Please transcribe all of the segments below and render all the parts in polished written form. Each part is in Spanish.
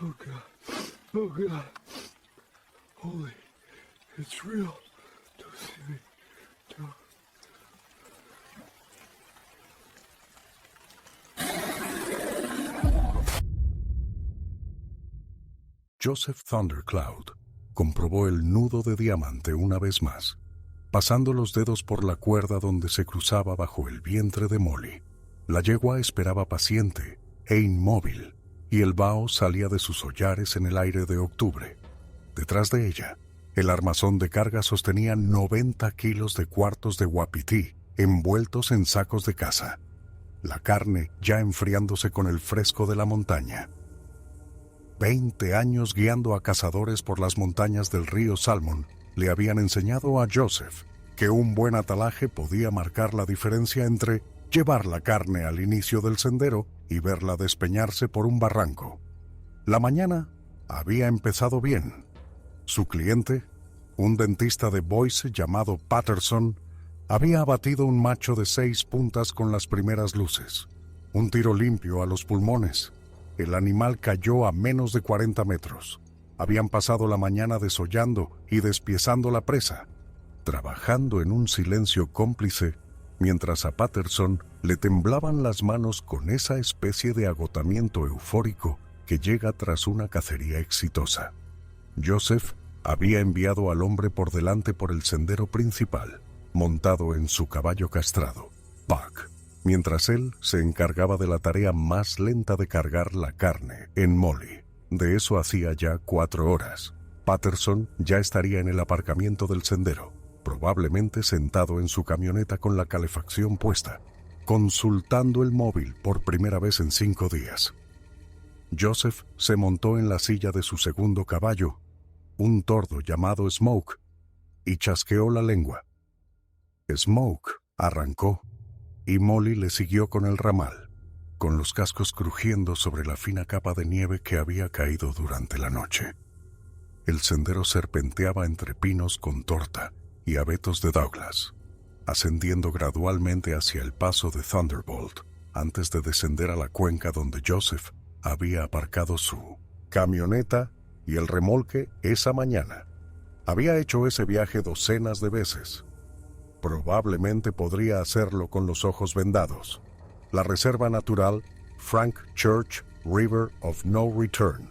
Oh God. Oh God. Holy, it's real. Don't see me. Don't. Joseph Thundercloud comprobó el nudo de diamante una vez más, pasando los dedos por la cuerda donde se cruzaba bajo el vientre de Molly. La yegua esperaba paciente e inmóvil, y el vaho salía de sus hollares en el aire de octubre. Detrás de ella, el armazón de carga sostenía 90 kilos de cuartos de wapiti envueltos en sacos de caza, la carne ya enfriándose con el fresco de la montaña. 20 años guiando a cazadores por las montañas del río Salmon le habían enseñado a Joseph que un buen atalaje podía marcar la diferencia entre llevar la carne al inicio del sendero y verla despeñarse por un barranco. La mañana había empezado bien. Su cliente, un dentista de Boise llamado Patterson, había abatido un macho de 6 puntas con las primeras luces. Un tiro limpio a los pulmones. El animal cayó a menos de 40 metros. Habían pasado la mañana desollando y despiezando la presa, trabajando en un silencio cómplice, mientras a Patterson le temblaban las manos con esa especie de agotamiento eufórico que llega tras una cacería exitosa. Joseph había enviado al hombre por delante por el sendero principal, montado en su caballo castrado, Buck, mientras él se encargaba de la tarea más lenta de cargar la carne en Molly. De eso hacía ya 4 horas. Patterson ya estaría en el aparcamiento del sendero, probablemente sentado en su camioneta con la calefacción puesta, consultando el móvil por primera vez en 5 días. Joseph se montó en la silla de su segundo caballo, un tordo llamado Smoke, y chasqueó la lengua. Smoke arrancó, y Molly le siguió con el ramal, con los cascos crujiendo sobre la fina capa de nieve que había caído durante la noche. El sendero serpenteaba entre pinos con torta y abetos de Douglas, ascendiendo gradualmente hacia el paso de Thunderbolt, antes de descender a la cuenca donde Joseph había aparcado su camioneta y el remolque esa mañana. Había hecho ese viaje docenas de veces. Probablemente podría hacerlo con los ojos vendados. La reserva natural Frank Church River of No Return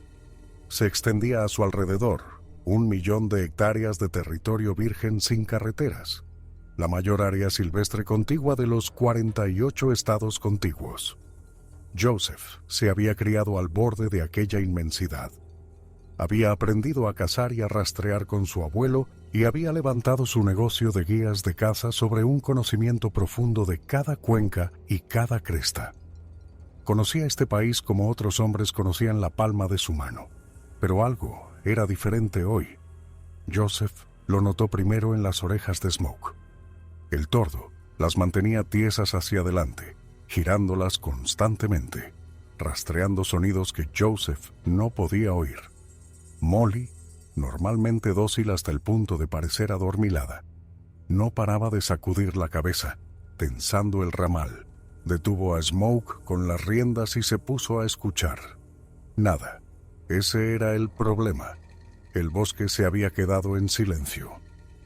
se extendía a su alrededor, 1 millón de hectáreas de territorio virgen sin carreteras, la mayor área silvestre contigua de los 48 estados contiguos. Joseph se había criado al borde de aquella inmensidad. Había aprendido a cazar y a rastrear con su abuelo y había levantado su negocio de guías de caza sobre un conocimiento profundo de cada cuenca y cada cresta. Conocía este país como otros hombres conocían la palma de su mano, pero algo era diferente hoy. Joseph lo notó primero en las orejas de Smoke. El tordo las mantenía tiesas hacia adelante, girándolas constantemente, rastreando sonidos que Joseph no podía oír. Molly, normalmente dócil hasta el punto de parecer adormilada, no paraba de sacudir la cabeza, tensando el ramal. Detuvo a Smoke con las riendas y se puso a escuchar. Nada. Ese era el problema. El bosque se había quedado en silencio.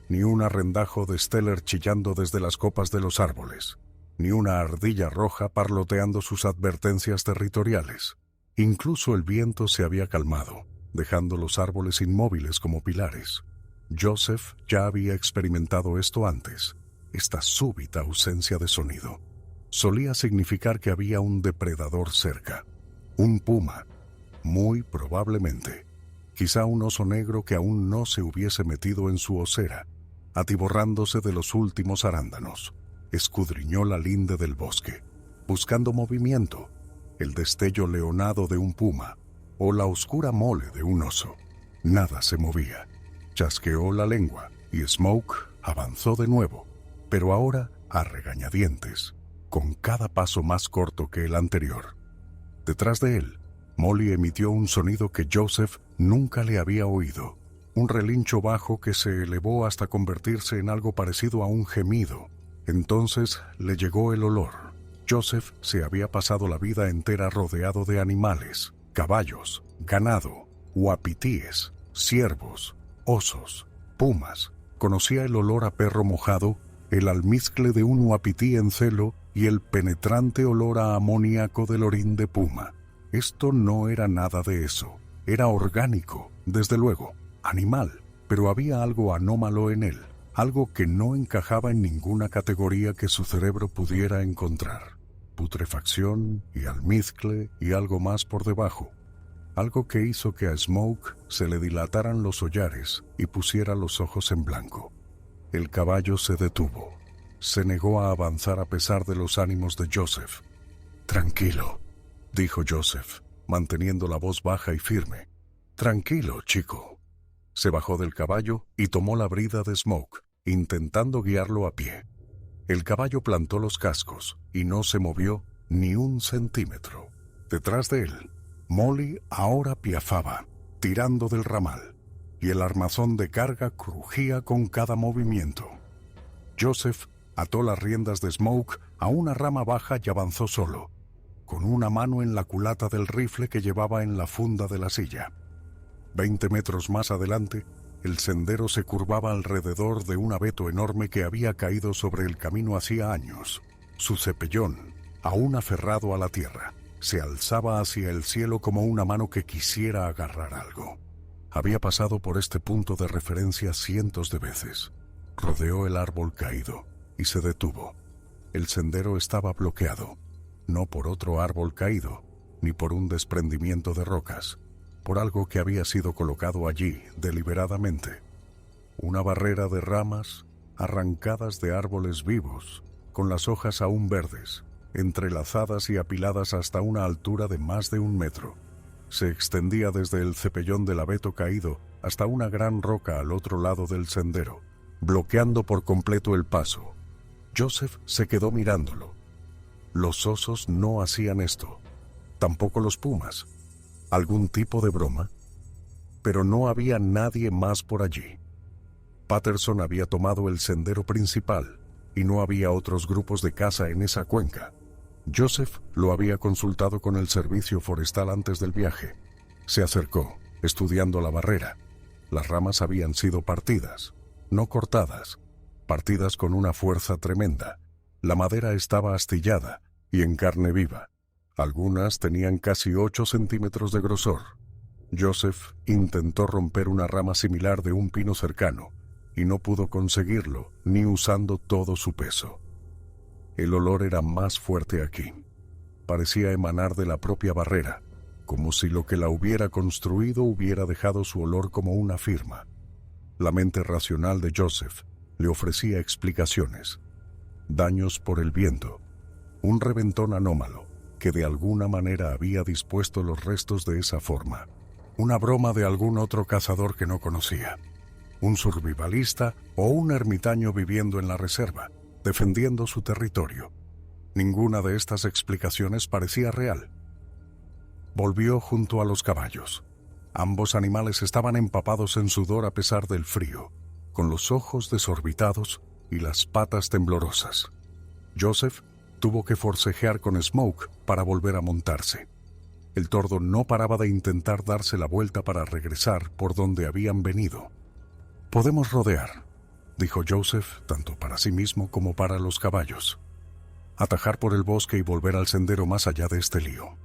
Ni un arrendajo de Steller chillando desde las copas de los árboles, ni una ardilla roja parloteando sus advertencias territoriales. Incluso el viento se había calmado, dejando los árboles inmóviles como pilares. Joseph ya había experimentado esto antes. Esta súbita ausencia de sonido solía significar que había un depredador cerca. Un puma, muy probablemente. Quizá un oso negro que aún no se hubiese metido en su osera, atiborrándose de los últimos arándanos. Escudriñó la linde del bosque, buscando movimiento, el destello leonado de un puma o la oscura mole de un oso. Nada se movía. Chasqueó la lengua y Smoke avanzó de nuevo, pero ahora a regañadientes, con cada paso más corto que el anterior. Detrás de él, Molly emitió un sonido que Joseph nunca le había oído, un relincho bajo que se elevó hasta convertirse en algo parecido a un gemido. Entonces le llegó el olor. Joseph se había pasado la vida entera rodeado de animales, caballos, ganado, uapitíes, ciervos, osos, pumas. Conocía el olor a perro mojado, el almizcle de un uapití en celo y el penetrante olor a amoníaco del orín de puma. Esto no era nada de eso. Era orgánico, desde luego, animal, pero había algo anómalo en él, algo que no encajaba en ninguna categoría que su cerebro pudiera encontrar. Putrefacción y almizcle y algo más por debajo. Algo que hizo que a Smoke se le dilataran los hollares y pusiera los ojos en blanco. El caballo se detuvo. Se negó a avanzar a pesar de los ánimos de Joseph. «Tranquilo», dijo Joseph, manteniendo la voz baja y firme. «Tranquilo, chico». Se bajó del caballo y tomó la brida de Smoke, intentando guiarlo a pie. El caballo plantó los cascos y no se movió ni un centímetro. Detrás de él, Molly ahora piafaba, tirando del ramal, y el armazón de carga crujía con cada movimiento. Joseph ató las riendas de Smoke a una rama baja y avanzó solo, con una mano en la culata del rifle que llevaba en la funda de la silla. 20 metros más adelante, el sendero se curvaba alrededor de un abeto enorme que había caído sobre el camino hacía años. Su cepellón, aún aferrado a la tierra, se alzaba hacia el cielo como una mano que quisiera agarrar algo. Había pasado por este punto de referencia cientos de veces. Rodeó el árbol caído y se detuvo. El sendero estaba bloqueado, no por otro árbol caído, ni por un desprendimiento de rocas, por algo que había sido colocado allí deliberadamente. Una barrera de ramas arrancadas de árboles vivos, con las hojas aún verdes, entrelazadas y apiladas hasta una altura de más de 1 metro. Se extendía desde el cepellón del abeto caído hasta una gran roca al otro lado del sendero, bloqueando por completo el paso. Joseph se quedó mirándolo. Los osos no hacían esto, tampoco los pumas. ¿Algún tipo de broma? Pero no había nadie más por allí. Patterson había tomado el sendero principal y no había otros grupos de caza en esa cuenca. Joseph lo había consultado con el servicio forestal antes del viaje. Se acercó, estudiando la barrera. Las ramas habían sido partidas, no cortadas, partidas con una fuerza tremenda. La madera estaba astillada y en carne viva. Algunas tenían casi 8 centímetros de grosor. Joseph intentó romper una rama similar de un pino cercano y no pudo conseguirlo ni usando todo su peso. El olor era más fuerte aquí. Parecía emanar de la propia barrera, como si lo que la hubiera construido hubiera dejado su olor como una firma. La mente racional de Joseph le ofrecía explicaciones. Daños por el viento, un reventón anómalo que de alguna manera había dispuesto los restos de esa forma, una broma de algún otro cazador que no conocía, un survivalista o un ermitaño viviendo en la reserva, defendiendo su territorio. Ninguna de estas explicaciones parecía real. Volvió junto a los caballos. Ambos animales estaban empapados en sudor a pesar del frío, con los ojos desorbitados y las patas temblorosas. Joseph tuvo que forcejear con Smoke para volver a montarse. El tordo no paraba de intentar darse la vuelta para regresar por donde habían venido. «Podemos rodear», dijo Joseph, tanto para sí mismo como para los caballos. Atajar por el bosque y volver al sendero más allá de este lío.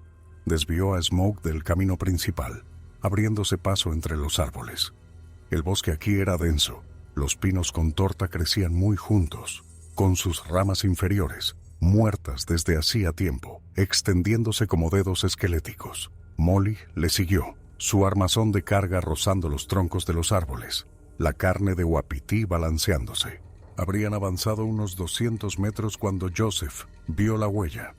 Desvió a Smoke del camino principal, abriéndose paso entre los árboles. El bosque aquí era denso. Los pinos con torta crecían muy juntos, con sus ramas inferiores, muertas desde hacía tiempo, extendiéndose como dedos esqueléticos. Molly le siguió, su armazón de carga rozando los troncos de los árboles, la carne de uapití balanceándose. Habrían avanzado unos 200 metros cuando Joseph vio la huella.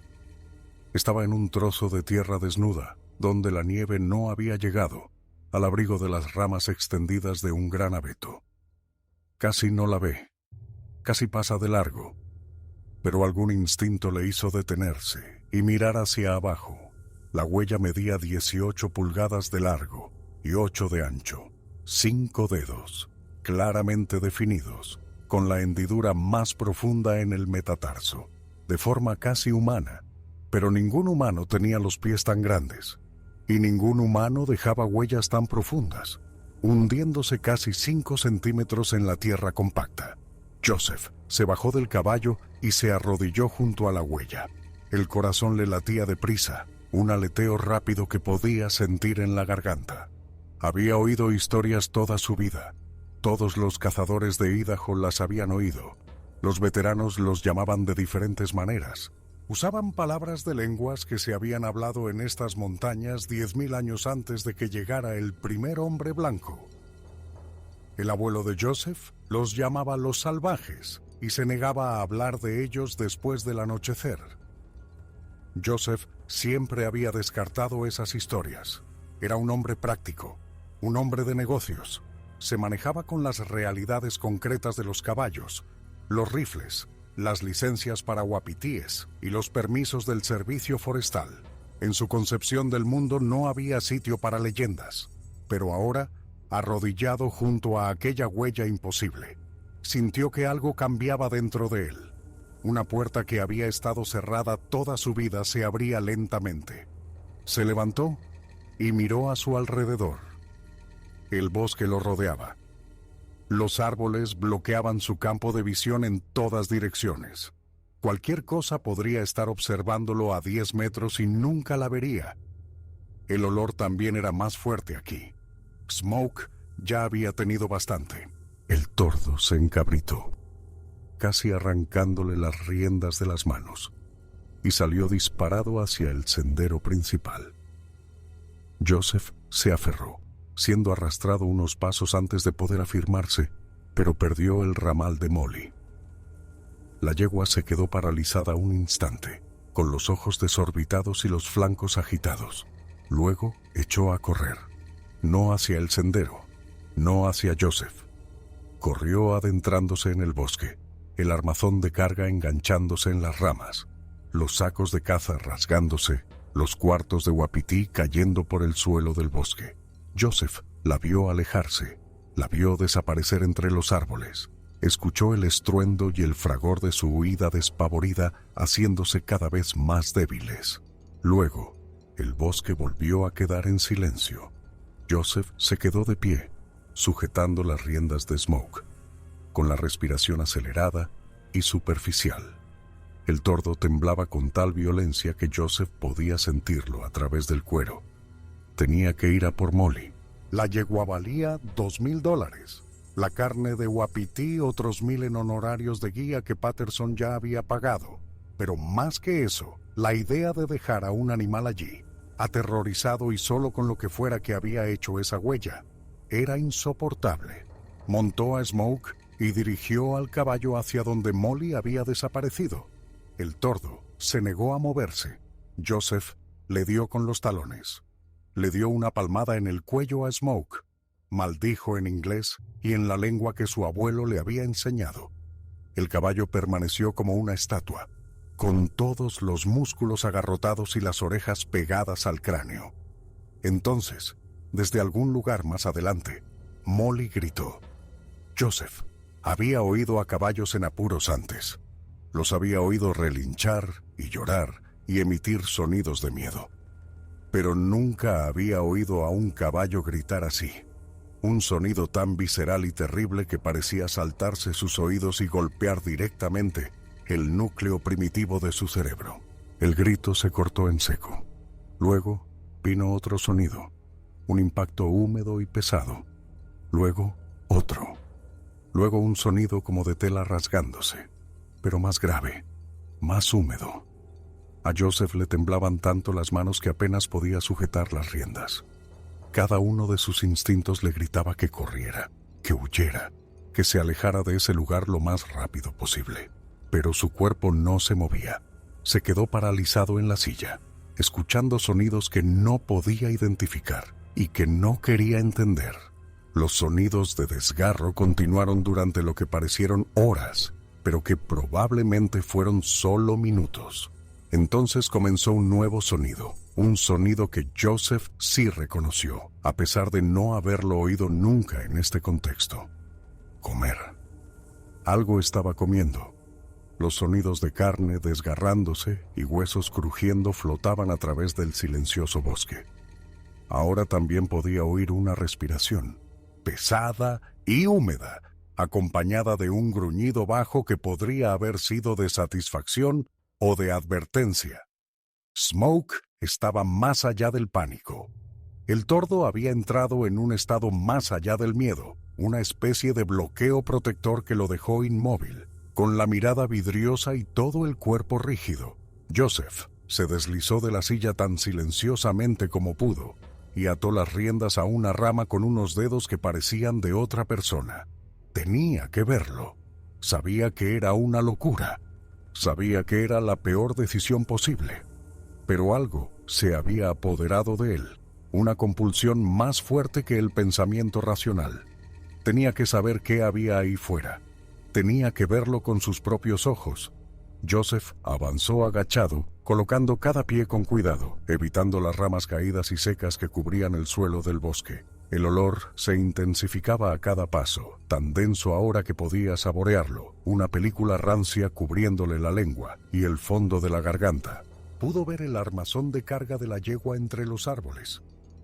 Estaba en un trozo de tierra desnuda, donde la nieve no había llegado, al abrigo de las ramas extendidas de un gran abeto. Casi no la ve, casi pasa de largo, pero algún instinto le hizo detenerse y mirar hacia abajo. La huella medía 18 pulgadas de largo y 8 de ancho, 5 dedos, claramente definidos, con la hendidura más profunda en el metatarso, de forma casi humana, pero ningún humano tenía los pies tan grandes. y ningún humano dejaba huellas tan profundas, hundiéndose casi 5 centímetros en la tierra compacta. Joseph se bajó del caballo y se arrodilló junto a la huella. El corazón le latía deprisa, un aleteo rápido que podía sentir en la garganta. Había oído historias toda su vida. Todos los cazadores de Idaho las habían oído. Los veteranos los llamaban de diferentes maneras. Usaban palabras de lenguas que se habían hablado en estas montañas 10.000 años antes de que llegara el primer hombre blanco. El abuelo de Joseph los llamaba los salvajes y se negaba a hablar de ellos después del anochecer. Joseph siempre había descartado esas historias. Era un hombre práctico, un hombre de negocios. Se manejaba con las realidades concretas de los caballos, los rifles, las licencias para wapitíes y los permisos del servicio forestal. En su concepción del mundo no había sitio para leyendas, pero ahora, arrodillado junto a aquella huella imposible, sintió que algo cambiaba dentro de él. Una puerta que había estado cerrada toda su vida se abría lentamente. Se levantó y miró a su alrededor. El bosque lo rodeaba. Los árboles bloqueaban su campo de visión en todas direcciones. Cualquier cosa podría estar observándolo a 10 metros y nunca la vería. El olor también era más fuerte aquí. Smoke ya había tenido bastante. El tordo se encabritó, casi arrancándole las riendas de las manos, y salió disparado hacia el sendero principal. Joseph se aferró, siendo arrastrado unos pasos antes de poder afirmarse, pero perdió el ramal de Molly. La yegua se quedó paralizada un instante, con los ojos desorbitados y los flancos agitados. Luego echó a correr, no hacia el sendero, no hacia Joseph. Corrió adentrándose en el bosque, el armazón de carga enganchándose en las ramas, los sacos de caza rasgándose, los cuartos de wapití cayendo por el suelo del bosque. Joseph la vio alejarse, la vio desaparecer entre los árboles. Escuchó el estruendo y el fragor de su huida despavorida haciéndose cada vez más débiles. Luego, el bosque volvió a quedar en silencio. Joseph se quedó de pie, sujetando las riendas de Smoke, con la respiración acelerada y superficial. El tordo temblaba con tal violencia que Joseph podía sentirlo a través del cuero. Tenía que ir a por Molly. La yegua valía $2,000. La carne de wapití otros 1,000 en honorarios de guía que Patterson ya había pagado. Pero más que eso, la idea de dejar a un animal allí, aterrorizado y solo con lo que fuera que había hecho esa huella, era insoportable. Montó a Smoke y dirigió al caballo hacia donde Molly había desaparecido. El tordo se negó a moverse. Joseph le dio con los talones. Le dio una palmada en el cuello a Smoke. Maldijo en inglés y en la lengua que su abuelo le había enseñado. El caballo permaneció como una estatua, con todos los músculos agarrotados y las orejas pegadas al cráneo. Entonces, desde algún lugar más adelante, Molly gritó. Joseph había oído a caballos en apuros antes. Los había oído relinchar y llorar y emitir sonidos de miedo. Pero nunca había oído a un caballo gritar así. Un sonido tan visceral y terrible que parecía saltarse sus oídos y golpear directamente el núcleo primitivo de su cerebro. El grito se cortó en seco. Luego vino otro sonido, un impacto húmedo y pesado. Luego otro. Luego un sonido como de tela rasgándose, pero más grave, más húmedo. A Joseph le temblaban tanto las manos que apenas podía sujetar las riendas. Cada uno de sus instintos le gritaba que corriera, que huyera, que se alejara de ese lugar lo más rápido posible. Pero su cuerpo no se movía. Se quedó paralizado en la silla, escuchando sonidos que no podía identificar y que no quería entender. Los sonidos de desgarro continuaron durante lo que parecieron horas, pero que probablemente fueron solo minutos. Entonces comenzó un nuevo sonido, un sonido que Joseph sí reconoció, a pesar de no haberlo oído nunca en este contexto. Comer. Algo estaba comiendo. Los sonidos de carne desgarrándose y huesos crujiendo flotaban a través del silencioso bosque. Ahora también podía oír una respiración, pesada y húmeda, acompañada de un gruñido bajo que podría haber sido de satisfacción o de advertencia. Smoke estaba más allá del pánico. El tordo había entrado en un estado más allá del miedo, una especie de bloqueo protector que lo dejó inmóvil, con la mirada vidriosa y todo el cuerpo rígido. Joseph se deslizó de la silla tan silenciosamente como pudo y ató las riendas a una rama con unos dedos que parecían de otra persona. Tenía que verlo. Sabía que era una locura. Sabía que era la peor decisión posible. Pero algo se había apoderado de él, una compulsión más fuerte que el pensamiento racional. Tenía que saber qué había ahí fuera. Tenía que verlo con sus propios ojos. Joseph avanzó agachado, colocando cada pie con cuidado, evitando las ramas caídas y secas que cubrían el suelo del bosque. El olor se intensificaba a cada paso, tan denso ahora que podía saborearlo, una película rancia cubriéndole la lengua y el fondo de la garganta. Pudo ver el armazón de carga de la yegua entre los árboles.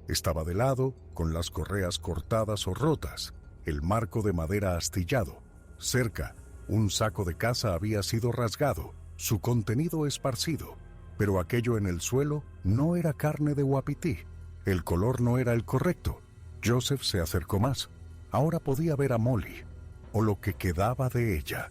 Estaba de lado, con las correas cortadas o rotas, el marco de madera astillado. Cerca, un saco de caza había sido rasgado, su contenido esparcido, pero aquello en el suelo no era carne de uapití. El color no era el correcto. Joseph se acercó más. Ahora podía ver a Molly, o lo que quedaba de ella.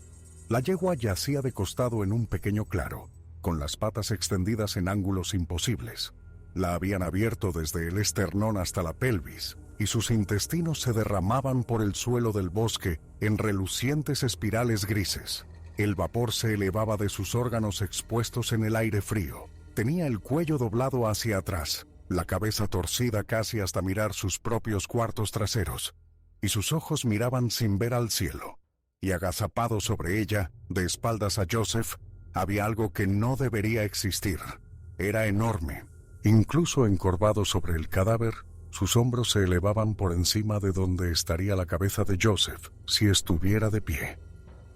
La yegua yacía de costado en un pequeño claro, con las patas extendidas en ángulos imposibles. La habían abierto desde el esternón hasta la pelvis, y sus intestinos se derramaban por el suelo del bosque en relucientes espirales grises. El vapor se elevaba de sus órganos expuestos en el aire frío. Tenía el cuello doblado hacia atrás, la cabeza torcida casi hasta mirar sus propios cuartos traseros, y sus ojos miraban sin ver al cielo. Y agazapado sobre ella, de espaldas a Joseph, había algo que no debería existir. Era enorme. Incluso encorvado sobre el cadáver, sus hombros se elevaban por encima de donde estaría la cabeza de Joseph si estuviera de pie.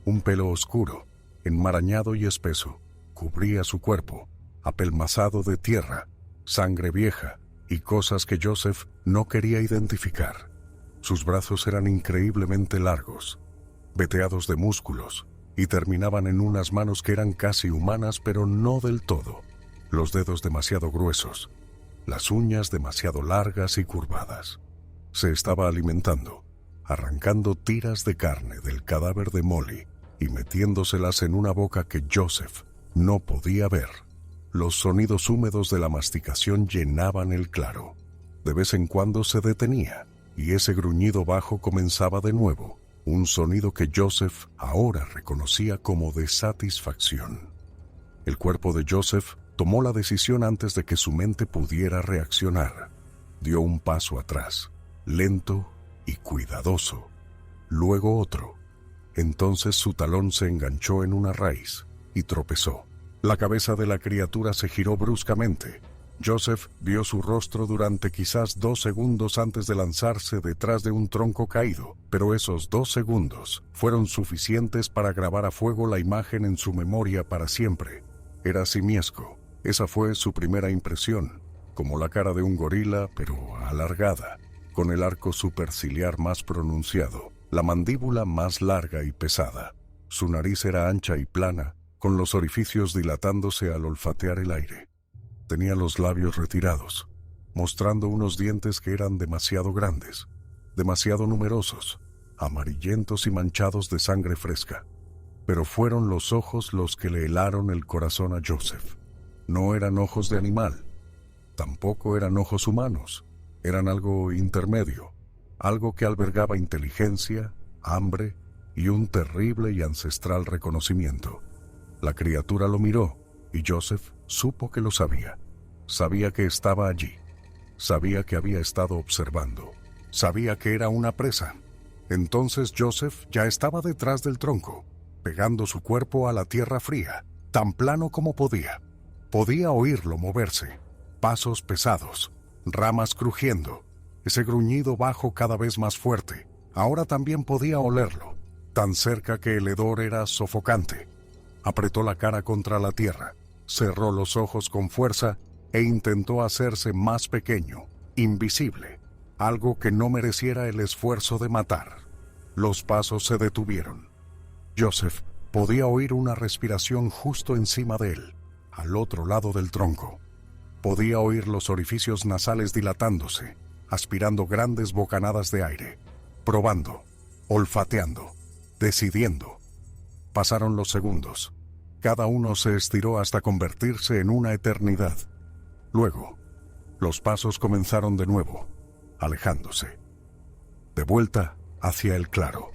Un pelo oscuro, enmarañado y espeso, cubría su cuerpo, apelmazado de tierra, sangre vieja y cosas que Joseph no quería identificar. Sus brazos eran increíblemente largos, veteados de músculos, y terminaban en unas manos que eran casi humanas pero no del todo. Los dedos demasiado gruesos, las uñas demasiado largas y curvadas. Se estaba alimentando, arrancando tiras de carne del cadáver de Molly y metiéndoselas en una boca que Joseph no podía ver. Los sonidos húmedos de la masticación llenaban el claro. De vez en cuando se detenía, y ese gruñido bajo comenzaba de nuevo, un sonido que Joseph ahora reconocía como de satisfacción. El cuerpo de Joseph tomó la decisión antes de que su mente pudiera reaccionar. Dio un paso atrás, lento y cuidadoso. Luego otro. Entonces su talón se enganchó en una raíz y tropezó. La cabeza de la criatura se giró bruscamente. Joseph vio su rostro durante quizás 2 segundos antes de lanzarse detrás de un tronco caído, pero esos 2 segundos fueron suficientes para grabar a fuego la imagen en su memoria para siempre. Era simiesco. Esa fue su primera impresión, como la cara de un gorila, pero alargada, con el arco superciliar más pronunciado, la mandíbula más larga y pesada. Su nariz era ancha y plana, con los orificios dilatándose al olfatear el aire. Tenía los labios retirados, mostrando unos dientes que eran demasiado grandes, demasiado numerosos, amarillentos y manchados de sangre fresca. Pero fueron los ojos los que le helaron el corazón a Joseph. No eran ojos de animal, tampoco eran ojos humanos, eran algo intermedio, algo que albergaba inteligencia, hambre y un terrible y ancestral reconocimiento. La criatura lo miró y Joseph supo que lo sabía. Sabía que estaba allí, sabía que había estado observando, sabía que era una presa. Entonces Joseph ya estaba detrás del tronco, pegando su cuerpo a la tierra fría, tan plano como podía. Podía oírlo moverse, pasos pesados, ramas crujiendo, ese gruñido bajo cada vez más fuerte. Ahora también podía olerlo, tan cerca que el hedor era sofocante. Apretó la cara contra la tierra, cerró los ojos con fuerza e intentó hacerse más pequeño, invisible, algo que no mereciera el esfuerzo de matar. Los pasos se detuvieron. Joseph podía oír una respiración justo encima de él, al otro lado del tronco. Podía oír los orificios nasales dilatándose, aspirando grandes bocanadas de aire, probando, olfateando, decidiendo. Pasaron los segundos. Cada uno se estiró hasta convertirse en una eternidad. Luego, los pasos comenzaron de nuevo, alejándose. De vuelta hacia el claro.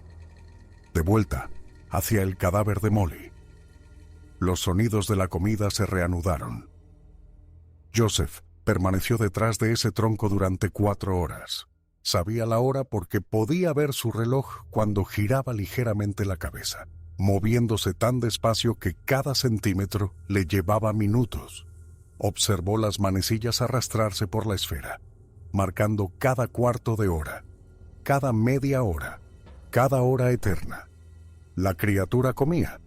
De vuelta hacia el cadáver de Molly. Los sonidos de la comida se reanudaron. Joseph permaneció detrás de ese tronco durante 4 horas. Sabía la hora porque podía ver su reloj cuando giraba ligeramente la cabeza, moviéndose tan despacio que cada centímetro le llevaba minutos. Observó las manecillas arrastrarse por la esfera, marcando cada cuarto de hora, cada media hora, cada hora eterna. La criatura comía.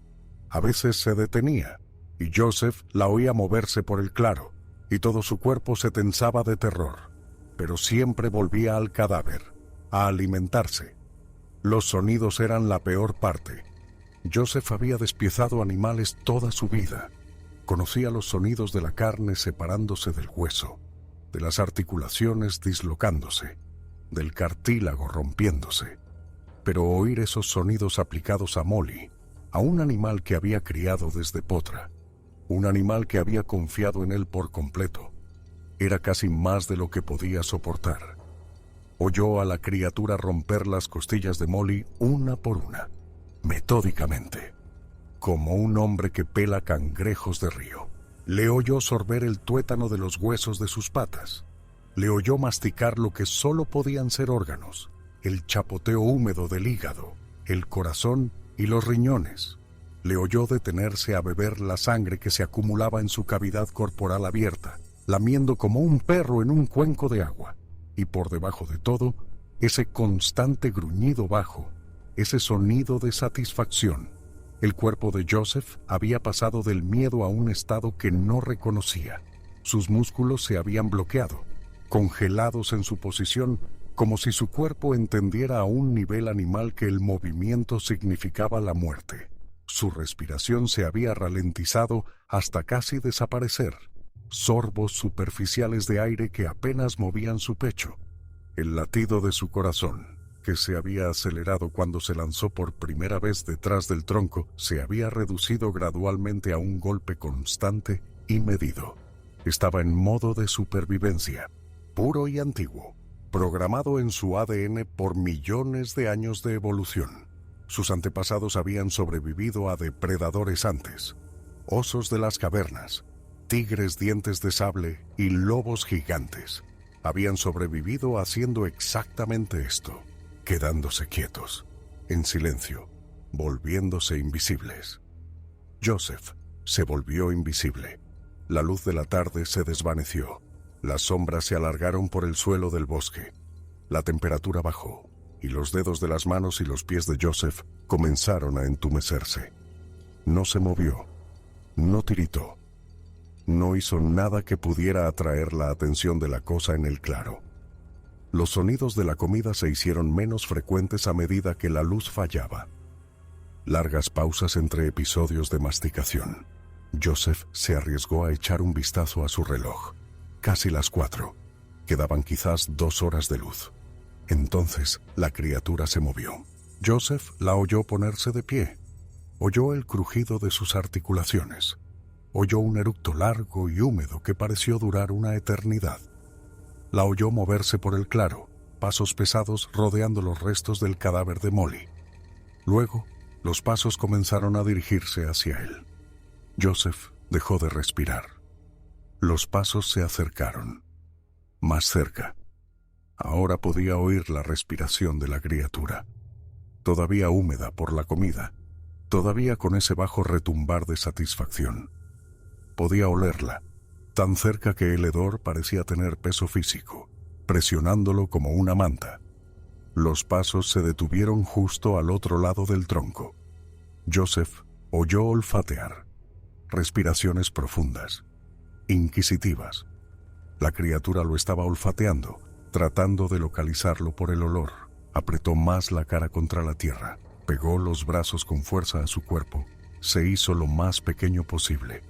A veces se detenía, y Joseph la oía moverse por el claro, y todo su cuerpo se tensaba de terror, pero siempre volvía al cadáver, a alimentarse. Los sonidos eran la peor parte. Joseph había despiezado animales toda su vida. Conocía los sonidos de la carne separándose del hueso, de las articulaciones dislocándose, del cartílago rompiéndose. Pero oír esos sonidos aplicados a Molly, a un animal que había criado desde potra, un animal que había confiado en él por completo, era casi más de lo que podía soportar. Oyó a la criatura romper las costillas de Molly una por una, metódicamente, como un hombre que pela cangrejos de río. Le oyó sorber el tuétano de los huesos de sus patas. Le oyó masticar lo que solo podían ser órganos, el chapoteo húmedo del hígado, el corazón y los riñones. Le oyó detenerse a beber la sangre que se acumulaba en su cavidad corporal abierta, lamiendo como un perro en un cuenco de agua. Y por debajo de todo, ese constante gruñido bajo, ese sonido de satisfacción. El cuerpo de Joseph había pasado del miedo a un estado que no reconocía. Sus músculos se habían bloqueado, congelados en su posición, como si su cuerpo entendiera a un nivel animal que el movimiento significaba la muerte. Su respiración se había ralentizado hasta casi desaparecer. Sorbos superficiales de aire que apenas movían su pecho. El latido de su corazón, que se había acelerado cuando se lanzó por primera vez detrás del tronco, se había reducido gradualmente a un golpe constante y medido. Estaba en modo de supervivencia, puro y antiguo, programado en su ADN por millones de años de evolución. Sus antepasados habían sobrevivido a depredadores antes, osos de las cavernas, tigres dientes de sable y lobos gigantes. Habían sobrevivido haciendo exactamente esto, quedándose quietos, en silencio, volviéndose invisibles. Joseph se volvió invisible. La luz de la tarde se desvaneció. Las sombras se alargaron por el suelo del bosque. La temperatura bajó, y los dedos de las manos y los pies de Joseph comenzaron a entumecerse. No se movió, no tiritó, no hizo nada que pudiera atraer la atención de la cosa en el claro. Los sonidos de la comida se hicieron menos frecuentes a medida que la luz fallaba. Largas pausas entre episodios de masticación. Joseph se arriesgó a echar un vistazo a su reloj. Casi las 4. Quedaban quizás 2 horas de luz. Entonces la criatura se movió. Joseph la oyó ponerse de pie. Oyó el crujido de sus articulaciones. Oyó un eructo largo y húmedo que pareció durar una eternidad. La oyó moverse por el claro, pasos pesados rodeando los restos del cadáver de Molly. Luego, los pasos comenzaron a dirigirse hacia él. Joseph dejó de respirar. Los pasos se acercaron, más cerca. Ahora podía oír la respiración de la criatura, todavía húmeda por la comida, todavía con ese bajo retumbar de satisfacción. Podía olerla, tan cerca que el hedor parecía tener peso físico, presionándolo como una manta. Los pasos se detuvieron justo al otro lado del tronco. Joseph oyó olfatear, respiraciones profundas, inquisitivas. La criatura lo estaba olfateando, tratando de localizarlo por el olor. Apretó más la cara contra la tierra, pegó los brazos con fuerza a su cuerpo, se hizo lo más pequeño posible.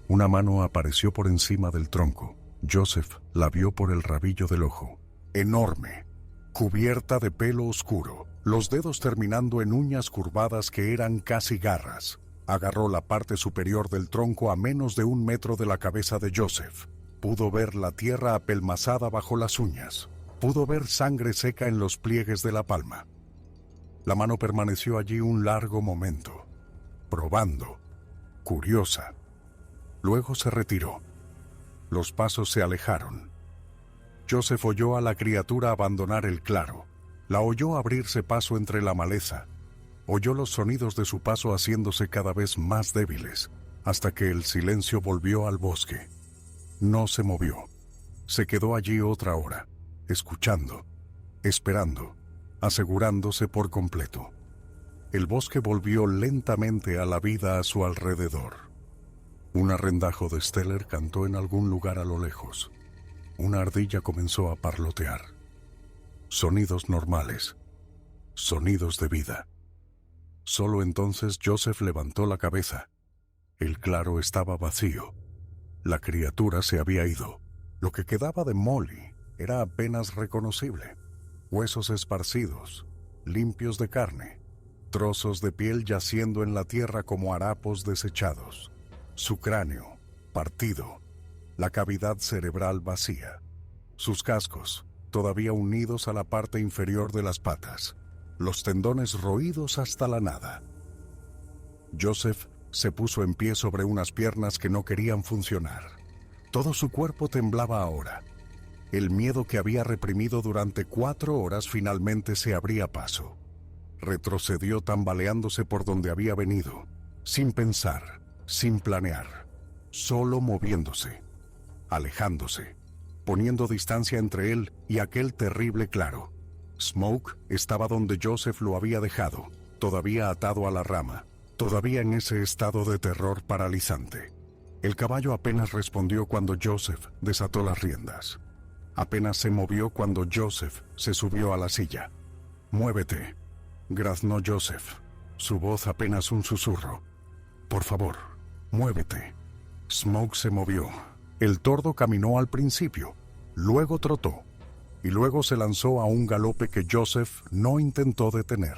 Una mano apareció por encima del tronco. Joseph la vio por el rabillo del ojo. Enorme, cubierta de pelo oscuro, los dedos terminando en uñas curvadas que eran casi garras. Agarró la parte superior del tronco a menos de 1 metro de la cabeza de Joseph. Pudo ver la tierra apelmazada bajo las uñas. Pudo ver sangre seca en los pliegues de la palma. La mano permaneció allí un largo momento, probando, curiosa. Luego se retiró. Los pasos se alejaron. Joseph oyó a la criatura abandonar el claro. La oyó abrirse paso entre la maleza. Oyó los sonidos de su paso haciéndose cada vez más débiles, hasta que el silencio volvió al bosque. No se movió. Se quedó allí otra hora, escuchando, esperando, asegurándose por completo. El bosque volvió lentamente a la vida a su alrededor. Un arrendajo de Steller cantó en algún lugar a lo lejos. Una ardilla comenzó a parlotear. Sonidos normales. Sonidos de vida. Solo entonces Joseph levantó la cabeza. El claro estaba vacío. La criatura se había ido. Lo que quedaba de Molly era apenas reconocible. Huesos esparcidos, limpios de carne, trozos de piel yaciendo en la tierra como harapos desechados. Su cráneo, partido, la cavidad cerebral vacía. Sus cascos, todavía unidos a la parte inferior de las patas. Los tendones roídos hasta la nada. Joseph se puso en pie sobre unas piernas que no querían funcionar. Todo su cuerpo temblaba ahora. El miedo que había reprimido durante 4 horas finalmente se abría paso. Retrocedió tambaleándose por donde había venido, sin pensar, sin planear, solo moviéndose, alejándose, poniendo distancia entre él y aquel terrible claro. Smoke estaba donde Joseph lo había dejado, todavía atado a la rama, todavía en ese estado de terror paralizante. El caballo apenas respondió cuando Joseph desató las riendas. Apenas se movió cuando Joseph se subió a la silla. «Muévete», graznó Joseph, su voz apenas un susurro. «Por favor, muévete». Smoke se movió. El tordo caminó al principio, luego trotó, y luego se lanzó a un galope que Joseph no intentó detener.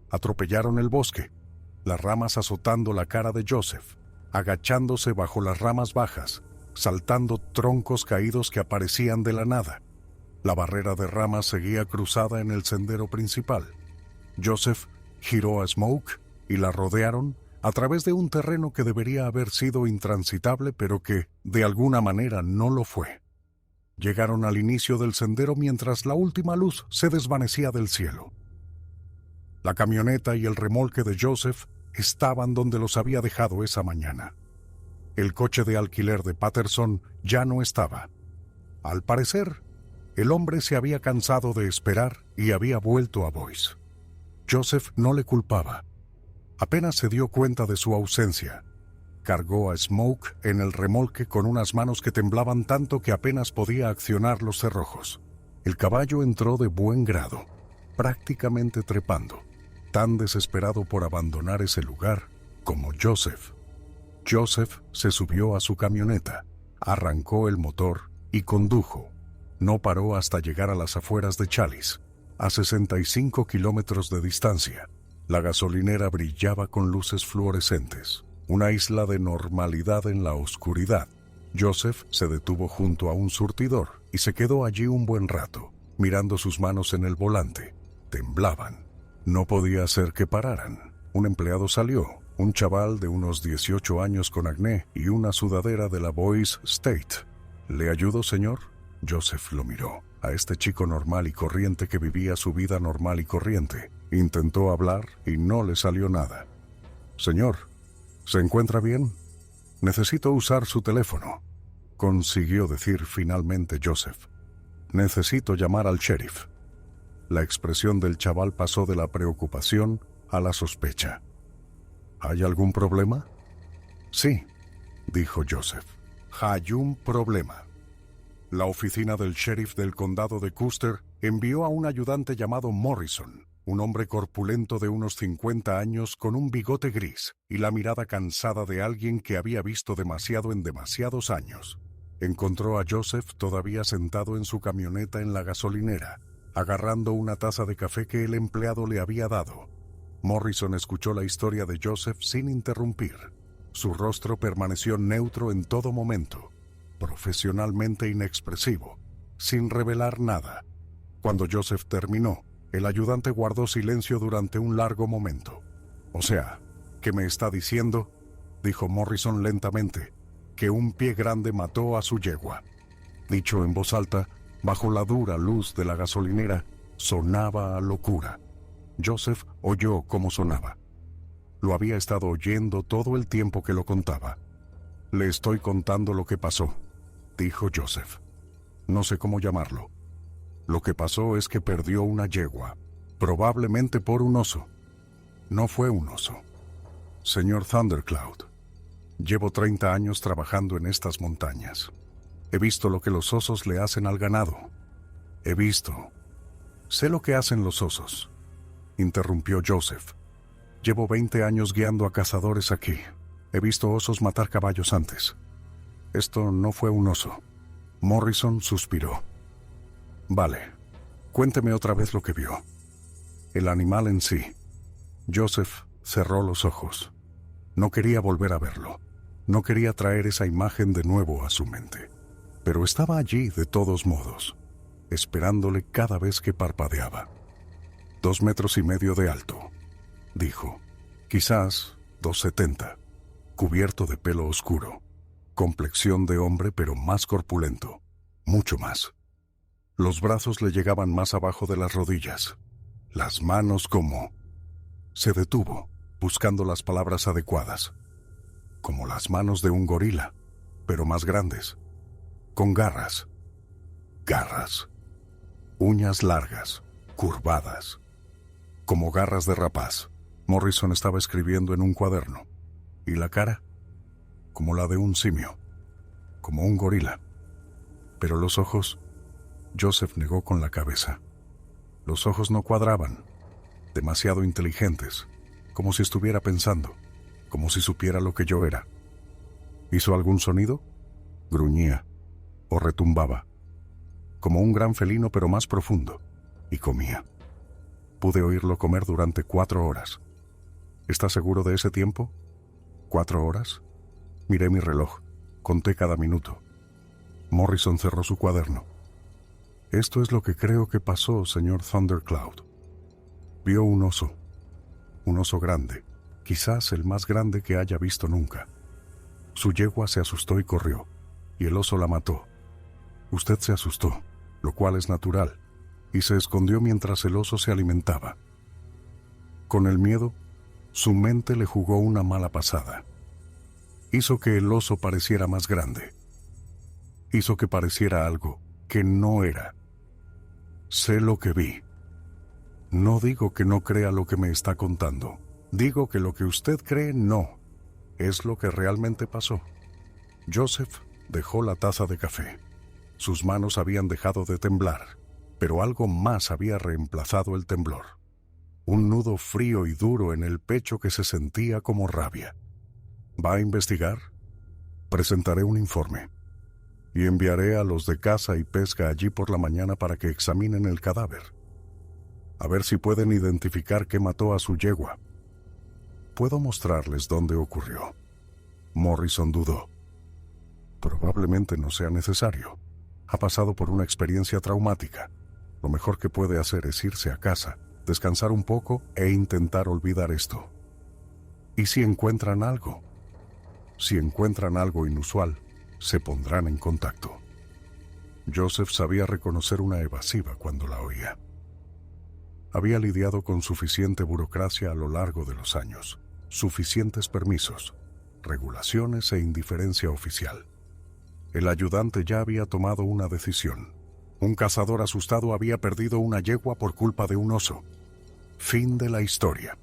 Atropellaron el bosque, las ramas azotando la cara de Joseph, agachándose bajo las ramas bajas, saltando troncos caídos que aparecían de la nada. La barrera de ramas seguía cruzada en el sendero principal. Joseph giró a Smoke y la rodearon a través de un terreno que debería haber sido intransitable, pero que, de alguna manera, no lo fue. Llegaron al inicio del sendero mientras la última luz se desvanecía del cielo. La camioneta y el remolque de Joseph estaban donde los había dejado esa mañana. El coche de alquiler de Patterson ya no estaba. Al parecer, el hombre se había cansado de esperar y había vuelto a Boise. Joseph no le culpaba. Apenas se dio cuenta de su ausencia. Cargó a Smoke en el remolque con unas manos que temblaban tanto que apenas podía accionar los cerrojos. El caballo entró de buen grado, prácticamente trepando, tan desesperado por abandonar ese lugar como Joseph. Joseph se subió a su camioneta, arrancó el motor y condujo. No paró hasta llegar a las afueras de Challis, a 65 kilómetros de distancia. La gasolinera brillaba con luces fluorescentes, una isla de normalidad en la oscuridad. Joseph se detuvo junto a un surtidor y se quedó allí un buen rato, mirando sus manos en el volante. Temblaban. No podía hacer que pararan. Un empleado salió, un chaval de unos 18 años con acné y una sudadera de la Boise State. «¿Le ayudo, señor?» Joseph lo miró, a este chico normal y corriente que vivía su vida normal y corriente. Intentó hablar y no le salió nada. «Señor, ¿se encuentra bien? Necesito usar su teléfono», consiguió decir finalmente Joseph. «Necesito llamar al sheriff». La expresión del chaval pasó de la preocupación a la sospecha. «¿Hay algún problema?» «Sí», dijo Joseph. «Hay un problema». La oficina del sheriff del condado de Custer envió a un ayudante llamado Morrison, un hombre corpulento de unos 50 años con un bigote gris y la mirada cansada de alguien que había visto demasiado en demasiados años. Encontró a Joseph todavía sentado en su camioneta en la gasolinera, agarrando una taza de café que el empleado le había dado. Morrison escuchó la historia de Joseph sin interrumpir. Su rostro permaneció neutro en todo momento, profesionalmente inexpresivo, sin revelar nada. Cuando Joseph terminó, el ayudante guardó silencio durante un largo momento. «O sea, ¿qué me está diciendo?», dijo Morrison lentamente, «que un pie grande mató a su yegua». Dicho en voz alta, bajo la dura luz de la gasolinera, sonaba a locura. Joseph oyó cómo sonaba. Lo había estado oyendo todo el tiempo que lo contaba. «Le estoy contando lo que pasó», dijo Joseph. «No sé cómo llamarlo. Lo que pasó es que perdió una yegua, probablemente por un oso. No fue un oso. Señor Thundercloud, llevo 30 años trabajando en estas montañas. He visto lo que los osos le hacen al ganado. Sé lo que hacen los osos», interrumpió Joseph. «Llevo 20 años guiando a cazadores aquí. He visto osos matar caballos antes. Esto no fue un oso». Morrison suspiró. «Vale, cuénteme otra vez lo que vio». «El animal en sí». Joseph cerró los ojos. No quería volver a verlo. No quería traer esa imagen de nuevo a su mente. Pero estaba allí de todos modos, esperándole cada vez que parpadeaba. 2,5 metros de alto, dijo. Quizás 2,70. Cubierto de pelo oscuro. Complexión de hombre, pero más corpulento. Mucho más. Los brazos le llegaban más abajo de las rodillas. Las manos como... Se detuvo, buscando las palabras adecuadas. Como las manos de un gorila, pero más grandes. Con garras. Garras. Uñas largas, curvadas. Como garras de rapaz. Morrison estaba escribiendo en un cuaderno. ¿Y la cara? Como la de un simio. Como un gorila. Pero los ojos... Joseph negó con la cabeza. Los ojos no cuadraban. Demasiado inteligentes. Como si estuviera pensando. Como si supiera lo que yo era. ¿Hizo algún sonido? Gruñía. O retumbaba. Como un gran felino, pero más profundo. Y comía. Pude oírlo comer durante 4 horas. ¿Está seguro de ese tiempo? ¿4 horas? Miré mi reloj. Conté cada minuto. Morrison cerró su cuaderno. Esto es lo que creo que pasó, señor Thundercloud. Vio un oso grande, quizás el más grande que haya visto nunca. Su yegua se asustó y corrió, y el oso la mató. Usted se asustó, lo cual es natural, y se escondió mientras el oso se alimentaba. Con el miedo, su mente le jugó una mala pasada. Hizo que el oso pareciera más grande. Hizo que pareciera algo que no era. Sé lo que vi. No digo que no crea lo que me está contando. Digo que lo que usted cree no. Es lo que realmente pasó. Joseph dejó la taza de café. Sus manos habían dejado de temblar, pero algo más había reemplazado el temblor. Un nudo frío y duro en el pecho que se sentía como rabia. ¿Va a investigar? Presentaré un informe. Y enviaré a los de caza y pesca allí por la mañana para que examinen el cadáver. A ver si pueden identificar qué mató a su yegua. Puedo mostrarles dónde ocurrió. Morrison dudó. Probablemente no sea necesario. Ha pasado por una experiencia traumática. Lo mejor que puede hacer es irse a casa, descansar un poco e intentar olvidar esto. ¿Y si encuentran algo? Si encuentran algo inusual, se pondrán en contacto. Joseph sabía reconocer una evasiva cuando la oía. Había lidiado con suficiente burocracia a lo largo de los años, suficientes permisos, regulaciones e indiferencia oficial. El ayudante ya había tomado una decisión. Un cazador asustado había perdido una yegua por culpa de un oso. Fin de la historia.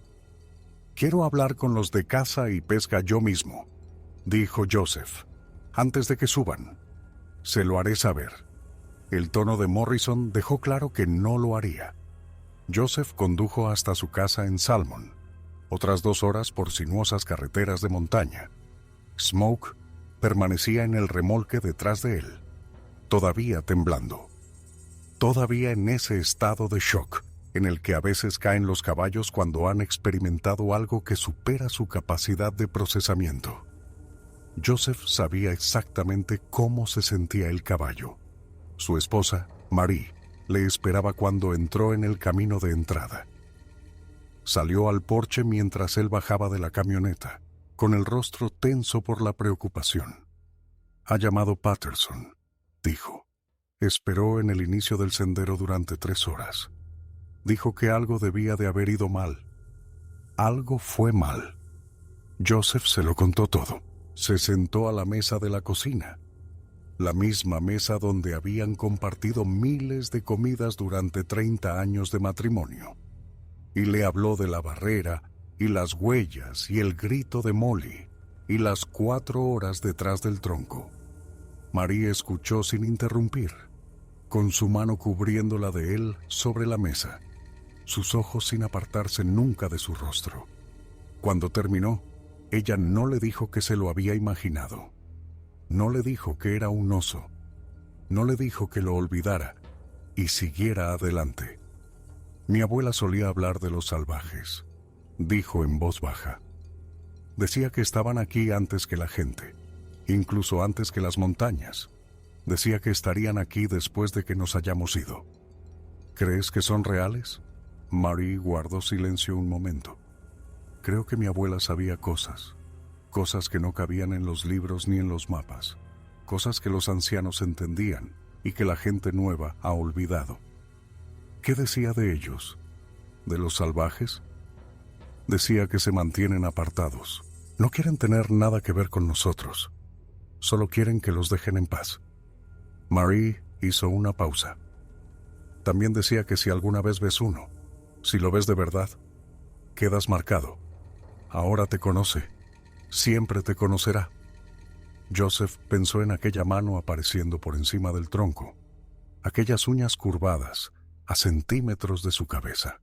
Quiero hablar con los de caza y pesca yo mismo, dijo Joseph. Antes de que suban, se lo haré saber. El tono de Morrison dejó claro que no lo haría. Joseph condujo hasta su casa en Salmon, otras 2 horas por sinuosas carreteras de montaña. Smoke permanecía en el remolque detrás de él, todavía temblando, todavía en ese estado de shock en el que a veces caen los caballos cuando han experimentado algo que supera su capacidad de procesamiento. Joseph sabía exactamente cómo se sentía el caballo. Su esposa, Marie, le esperaba cuando entró en el camino de entrada. Salió al porche mientras él bajaba de la camioneta, con el rostro tenso por la preocupación. «Ha llamado Patterson», dijo. Esperó en el inicio del sendero durante 3 horas. Dijo que algo debía de haber ido mal. Algo fue mal. Joseph se lo contó todo. Se sentó a la mesa de la cocina, la misma mesa donde habían compartido miles de comidas durante 30 años de matrimonio, y le habló de la barrera y las huellas y el grito de Molly y las 4 horas detrás del tronco. María escuchó sin interrumpir, con su mano cubriendo la de él sobre la mesa, sus ojos sin apartarse nunca de su rostro. Cuando terminó, ella no le dijo que se lo había imaginado. No le dijo que era un oso. No le dijo que lo olvidara y siguiera adelante. Mi abuela solía hablar de los salvajes, dijo en voz baja. Decía que estaban aquí antes que la gente, incluso antes que las montañas. Decía que estarían aquí después de que nos hayamos ido. ¿Crees que son reales? Marie guardó silencio un momento. Creo que mi abuela sabía cosas que no cabían en los libros ni en los mapas, cosas que los ancianos entendían y que la gente nueva ha olvidado. ¿Qué decía de ellos? ¿De los salvajes? Decía que se mantienen apartados. No quieren tener nada que ver con nosotros. Solo quieren que los dejen en paz. Marie hizo una pausa. También decía que si alguna vez ves uno, si lo ves de verdad, quedas marcado. Ahora te conoce. Siempre te conocerá. Joseph pensó en aquella mano apareciendo por encima del tronco, aquellas uñas curvadas a centímetros de su cabeza.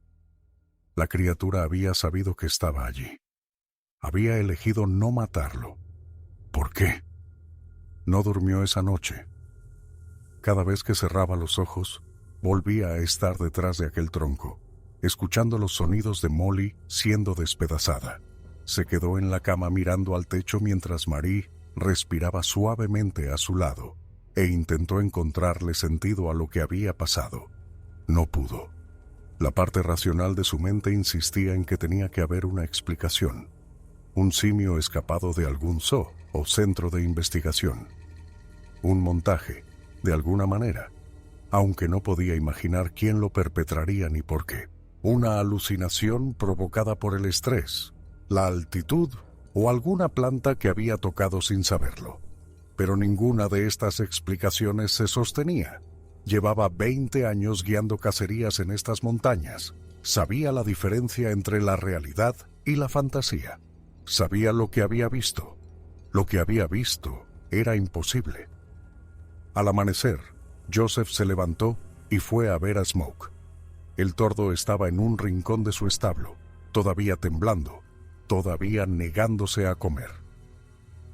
La criatura había sabido que estaba allí. Había elegido no matarlo. ¿Por qué? No durmió esa noche. Cada vez que cerraba los ojos, volvía a estar detrás de aquel tronco, escuchando los sonidos de Molly siendo despedazada. Se quedó en la cama mirando al techo mientras Marie respiraba suavemente a su lado e intentó encontrarle sentido a lo que había pasado. No pudo. La parte racional de su mente insistía en que tenía que haber una explicación. Un simio escapado de algún zoo o centro de investigación. Un montaje, de alguna manera, aunque no podía imaginar quién lo perpetraría ni por qué. Una alucinación provocada por el estrés, la altitud o alguna planta que había tocado sin saberlo. Pero ninguna de estas explicaciones se sostenía. Llevaba 20 años guiando cacerías en estas montañas. Sabía la diferencia entre la realidad y la fantasía. Sabía lo que había visto. Lo que había visto era imposible. Al amanecer, Joseph se levantó y fue a ver a Smoke. El tordo estaba en un rincón de su establo, todavía temblando, todavía negándose a comer.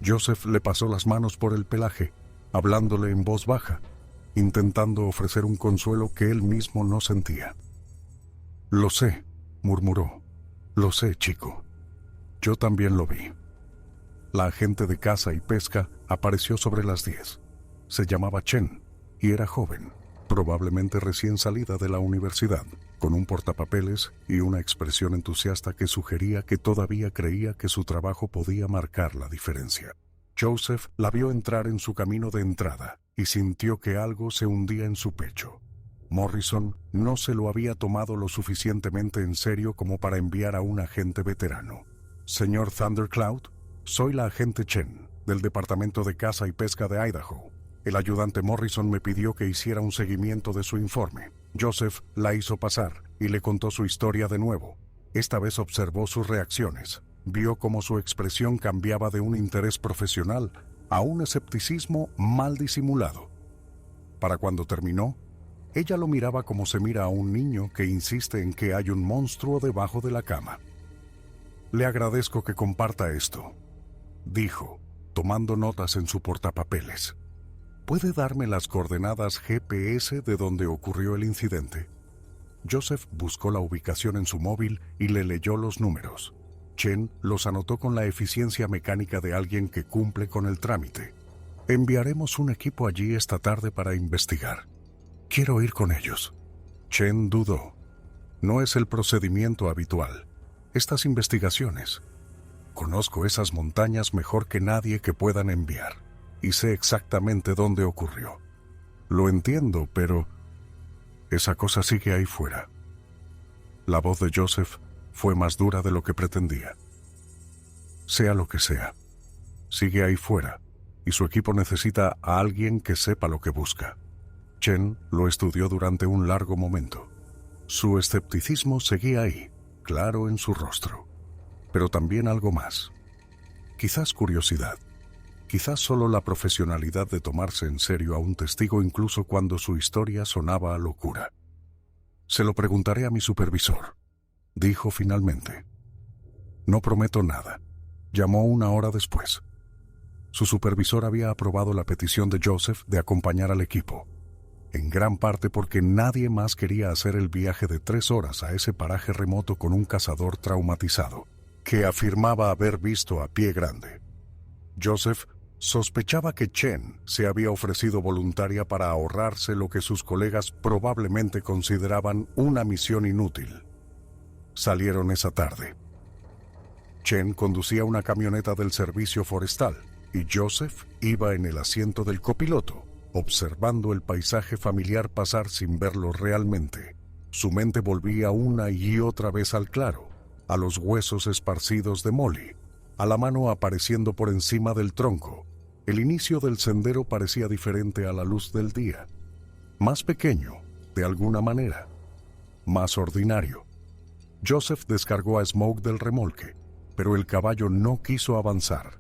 Joseph le pasó las manos por el pelaje, hablándole en voz baja, intentando ofrecer un consuelo que él mismo no sentía. «Lo sé», murmuró. «Lo sé, chico. Yo también lo vi». La agente de caza y pesca apareció sobre las 10. Se llamaba Chen y era joven, probablemente recién salida de la universidad, con un portapapeles y una expresión entusiasta que sugería que todavía creía que su trabajo podía marcar la diferencia. Joseph la vio entrar en su camino de entrada y sintió que algo se hundía en su pecho. Morrison no se lo había tomado lo suficientemente en serio como para enviar a un agente veterano. «Señor Thundercloud, soy la agente Chen, del Departamento de Caza y Pesca de Idaho. El ayudante Morrison me pidió que hiciera un seguimiento de su informe». Joseph la hizo pasar y le contó su historia de nuevo. Esta vez observó sus reacciones. Vio cómo su expresión cambiaba de un interés profesional a un escepticismo mal disimulado. Para cuando terminó, ella lo miraba como se mira a un niño que insiste en que hay un monstruo debajo de la cama. «Le agradezco que comparta esto», dijo, tomando notas en su portapapeles. «¿Puede darme las coordenadas GPS de donde ocurrió el incidente?» Joseph buscó la ubicación en su móvil y le leyó los números. Chen los anotó con la eficiencia mecánica de alguien que cumple con el trámite. «Enviaremos un equipo allí esta tarde para investigar. Quiero ir con ellos». Chen dudó. «No es el procedimiento habitual. Estas investigaciones. Conozco esas montañas mejor que nadie que puedan enviar, y sé exactamente dónde ocurrió. Lo entiendo, pero esa cosa sigue ahí fuera». La voz de Joseph fue más dura de lo que pretendía. «Sea lo que sea, sigue ahí fuera, y su equipo necesita a alguien que sepa lo que busca». Chen lo estudió durante un largo momento. Su escepticismo seguía ahí, claro en su rostro, pero también algo más. Quizás curiosidad, quizás solo la profesionalidad de tomarse en serio a un testigo incluso cuando su historia sonaba a locura. «Se lo preguntaré a mi supervisor», dijo finalmente. «No prometo nada». Llamó una hora después. Su supervisor había aprobado la petición de Joseph de acompañar al equipo, en gran parte porque nadie más quería hacer el viaje de 3 horas a ese paraje remoto con un cazador traumatizado, que afirmaba haber visto a Pie Grande. Joseph sospechaba que Chen se había ofrecido voluntaria para ahorrarse lo que sus colegas probablemente consideraban una misión inútil. Salieron esa tarde. Chen conducía una camioneta del servicio forestal y Joseph iba en el asiento del copiloto, observando el paisaje familiar pasar sin verlo realmente. Su mente volvía una y otra vez al claro, a los huesos esparcidos de Molly, a la mano apareciendo por encima del tronco. El inicio del sendero parecía diferente a la luz del día, más pequeño, de alguna manera, más ordinario. Joseph descargó a Smoke del remolque, pero el caballo no quiso avanzar.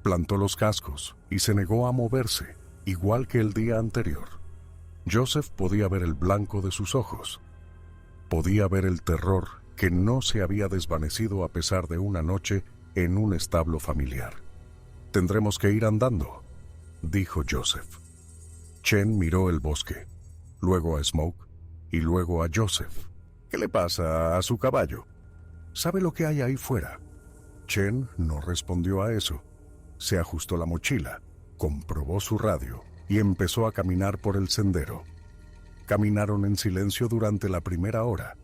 Plantó los cascos y se negó a moverse, igual que el día anterior. Joseph podía ver el blanco de sus ojos. Podía ver el terror que no se había desvanecido a pesar de una noche en un establo familiar. «Tendremos que ir andando», dijo Joseph. Chen miró el bosque, luego a Smoke y luego a Joseph. «¿Qué le pasa a su caballo? ¿Sabe lo que hay ahí fuera?» Chen no respondió a eso. Se ajustó la mochila, comprobó su radio y empezó a caminar por el sendero. Caminaron en silencio durante la primera hora.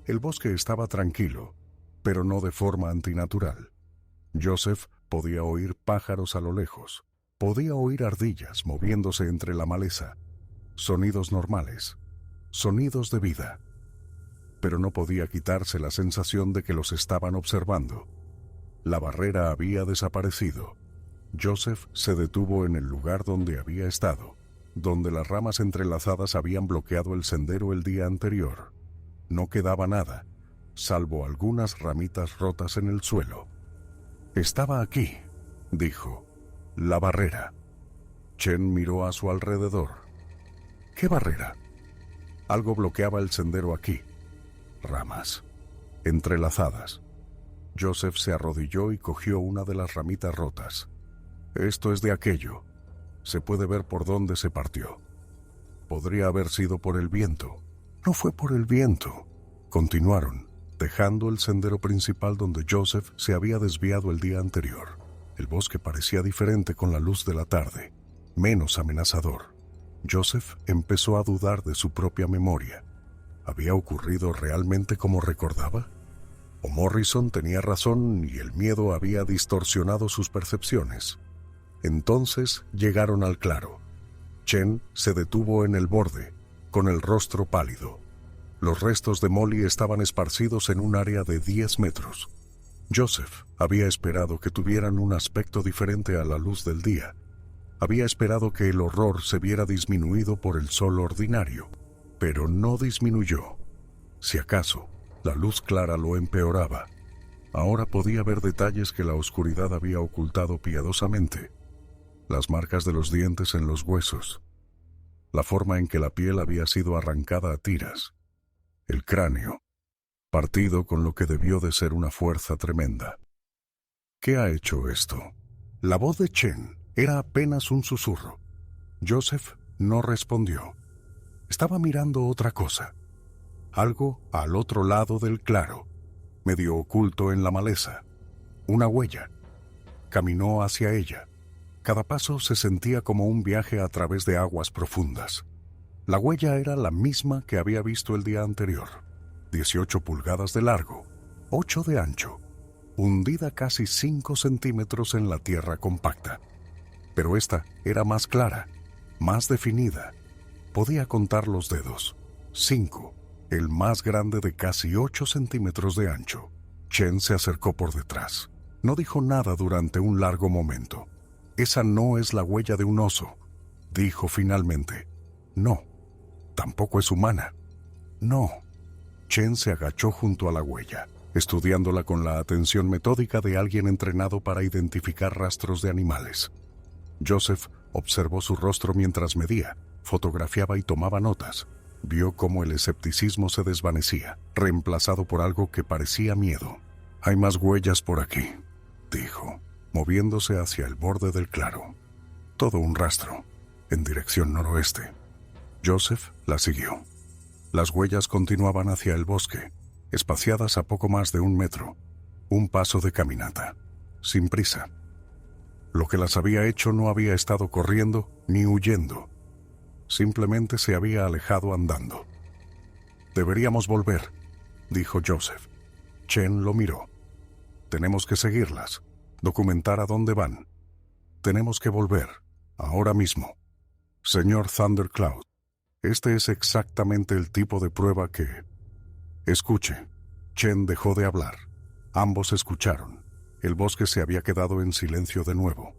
El bosque estaba tranquilo, pero no de forma antinatural. Joseph podía oír pájaros a lo lejos, podía oír ardillas moviéndose entre la maleza, sonidos normales, sonidos de vida, pero no podía quitarse la sensación de que los estaban observando. La barrera había desaparecido. Joseph se detuvo en el lugar donde había estado, donde las ramas entrelazadas habían bloqueado el sendero el día anterior. No quedaba nada, salvo algunas ramitas rotas en el suelo. «Estaba aquí», dijo, «la barrera». Chen miró a su alrededor. «¿Qué barrera?» Algo bloqueaba el sendero aquí. Ramas, entrelazadas. Joseph se arrodilló y cogió una de las ramitas rotas. «Esto es de aquello. Se puede ver por dónde se partió. Podría haber sido por el viento». «No fue por el viento», continuaron, dejando el sendero principal donde Joseph se había desviado el día anterior. El bosque parecía diferente con la luz de la tarde, menos amenazador. Joseph empezó a dudar de su propia memoria. ¿Había ocurrido realmente como recordaba? ¿O Morrison tenía razón y el miedo había distorsionado sus percepciones? Entonces llegaron al claro. Chen se detuvo en el borde, con el rostro pálido. Los restos de Molly estaban esparcidos en un área de 10 metros. Joseph había esperado que tuvieran un aspecto diferente a la luz del día. Había esperado que el horror se viera disminuido por el sol ordinario, pero no disminuyó. Si acaso, la luz clara lo empeoraba. Ahora podía ver detalles que la oscuridad había ocultado piadosamente. Las marcas de los dientes en los huesos, la forma en que la piel había sido arrancada a tiras, el cráneo, partido con lo que debió de ser una fuerza tremenda. ¿Qué ha hecho esto? La voz de Chen era apenas un susurro. Joseph no respondió. Estaba mirando otra cosa. Algo al otro lado del claro, medio oculto en la maleza. Una huella. Caminó hacia ella. Cada paso se sentía como un viaje a través de aguas profundas. La huella era la misma que había visto el día anterior. 18 pulgadas de largo, 8 de ancho, hundida casi 5 centímetros en la tierra compacta. Pero esta era más clara, más definida. Podía contar los dedos. 5, el más grande de casi 8 centímetros de ancho. Chen se acercó por detrás. No dijo nada durante un largo momento. Esa no es la huella de un oso, dijo finalmente. No, tampoco es humana. No. Chen se agachó junto a la huella, estudiándola con la atención metódica de alguien entrenado para identificar rastros de animales. Joseph observó su rostro mientras medía, fotografiaba y tomaba notas. Vio cómo el escepticismo se desvanecía, reemplazado por algo que parecía miedo. Hay más huellas por aquí, dijo, moviéndose hacia el borde del claro. Todo un rastro, en dirección noroeste. Joseph la siguió. Las huellas continuaban hacia el bosque, espaciadas a poco más de 1 metro. Un paso de caminata, sin prisa. Lo que las había hecho no había estado corriendo ni huyendo. Simplemente se había alejado andando. Deberíamos volver, dijo Joseph. Chen lo miró. Tenemos que seguirlas, documentar a dónde van. Tenemos que volver, ahora mismo. Señor Thundercloud, este es exactamente el tipo de prueba que... Escuche. Chen dejó de hablar. Ambos escucharon. El bosque se había quedado en silencio de nuevo.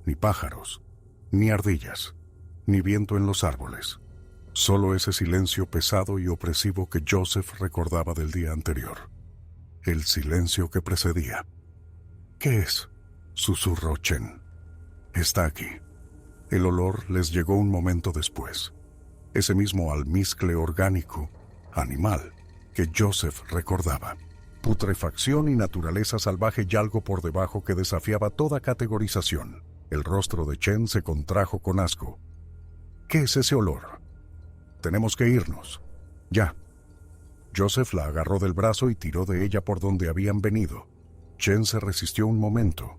Ni pájaros, ni ardillas, ni viento en los árboles. Solo ese silencio pesado y opresivo que Joseph recordaba del día anterior. El silencio que precedía. ¿Qué es?, susurró Chen. Está aquí. El olor les llegó un momento después. Ese mismo almizcle orgánico, animal, que Joseph recordaba. Putrefacción y naturaleza salvaje y algo por debajo que desafiaba toda categorización. El rostro de Chen se contrajo con asco. ¿Qué es ese olor? Tenemos que irnos. Ya. Joseph la agarró del brazo y tiró de ella por donde habían venido. Chen se resistió un momento,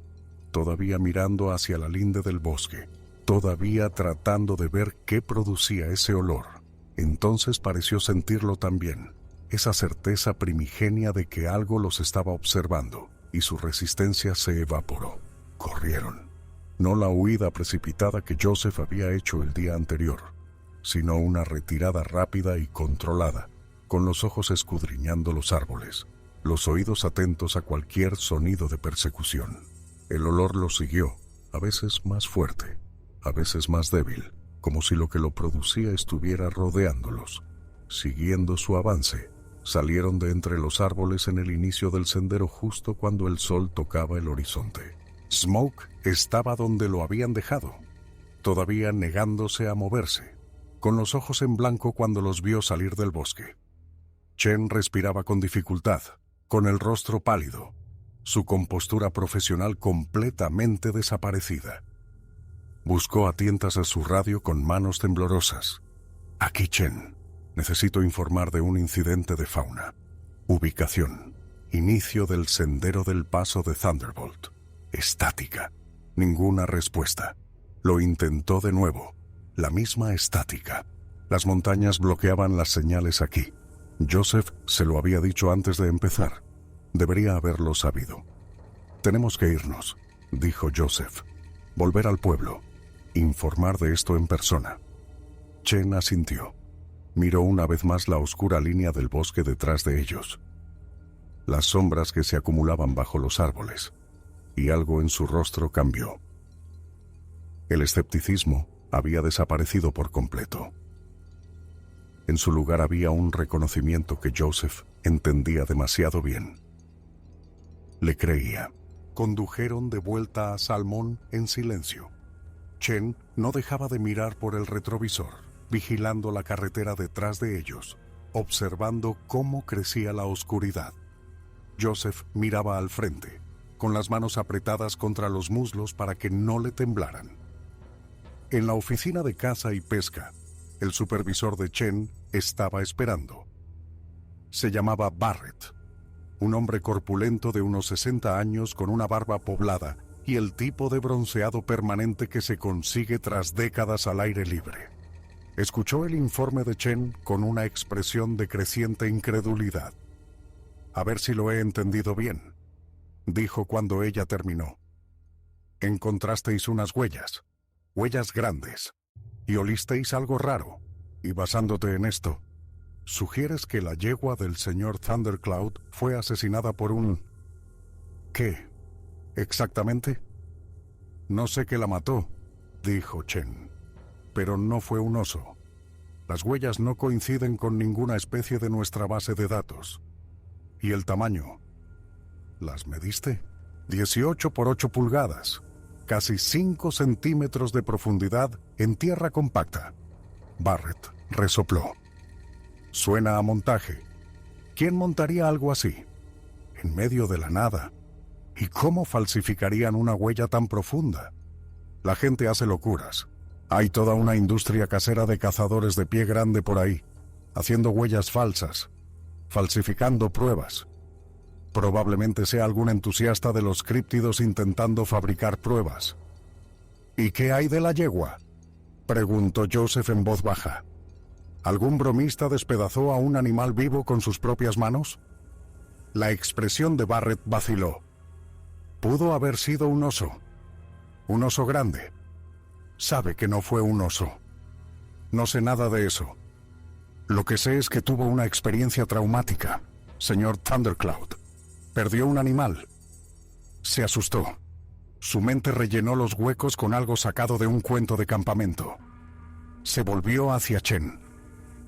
todavía mirando hacia la linde del bosque, todavía tratando de ver qué producía ese olor. Entonces pareció sentirlo también, esa certeza primigenia de que algo los estaba observando, y su resistencia se evaporó. Corrieron. No la huida precipitada que Joseph había hecho el día anterior, sino una retirada rápida y controlada, con los ojos escudriñando los árboles, los oídos atentos a cualquier sonido de persecución. El olor los siguió, a veces más fuerte, a veces más débil, como si lo que lo producía estuviera rodeándolos. Siguiendo su avance, salieron de entre los árboles en el inicio del sendero justo cuando el sol tocaba el horizonte. Smoke estaba donde lo habían dejado, todavía negándose a moverse, con los ojos en blanco cuando los vio salir del bosque. Chen respiraba con dificultad, con el rostro pálido, su compostura profesional completamente desaparecida. Buscó a tientas a su radio con manos temblorosas. Aquí, Chen. Necesito informar de un incidente de fauna. Ubicación. Inicio del sendero del paso de Thunderbolt. Estática. Ninguna respuesta. Lo intentó de nuevo. La misma estática. Las montañas bloqueaban las señales aquí. Joseph se lo había dicho antes de empezar. Debería haberlo sabido. Tenemos que irnos, dijo Joseph. Volver al pueblo. Informar de esto en persona. Chen asintió. Miró una vez más la oscura línea del bosque detrás de ellos. Las sombras que se acumulaban bajo los árboles. Y algo en su rostro cambió. El escepticismo había desaparecido por completo. En su lugar había un reconocimiento que Joseph entendía demasiado bien. Le creía. Condujeron de vuelta a Salmón en silencio. Chen no dejaba de mirar por el retrovisor. vigilando la carretera detrás de ellos, observando cómo crecía la oscuridad. Joseph miraba al frente, con las manos apretadas contra los muslos para que no le temblaran. En la oficina de caza y pesca, el supervisor de Chen estaba esperando. Se llamaba Barrett, un hombre corpulento de unos 60 años con una barba poblada y el tipo de bronceado permanente que se consigue tras décadas al aire libre. Escuchó el informe de Chen con una expresión de creciente incredulidad. «A ver si lo he entendido bien», dijo cuando ella terminó. «Encontrasteis unas huellas grandes, y olisteis algo raro, y basándote en esto, sugieres que la yegua del señor Thundercloud fue asesinada por un... ¿Qué? ¿Exactamente?» «No sé qué la mató», dijo Chen, «pero no fue un oso. Las huellas no coinciden con ninguna especie de nuestra base de datos. ¿Y el tamaño? ¿Las mediste? 18 por 8 pulgadas, casi 5 centímetros de profundidad en tierra compacta». Barrett resopló. «Suena a montaje. ¿Quién montaría algo así? En medio de la nada. ¿Y cómo falsificarían una huella tan profunda? La gente hace locuras. Hay toda una industria casera de cazadores de pie grande por ahí, haciendo huellas falsas, falsificando pruebas. Probablemente sea algún entusiasta de los críptidos intentando fabricar pruebas». «¿Y qué hay de la yegua?», preguntó Joseph en voz baja. «¿Algún bromista despedazó a un animal vivo con sus propias manos?». La expresión de Barrett vaciló. «Pudo haber sido un oso grande. Sabe que no fue un oso». «No sé nada de eso. Lo que sé es que tuvo una experiencia traumática, señor Thundercloud. Perdió un animal. Se asustó. Su mente rellenó los huecos con algo sacado de un cuento de campamento. Se volvió hacia Chen.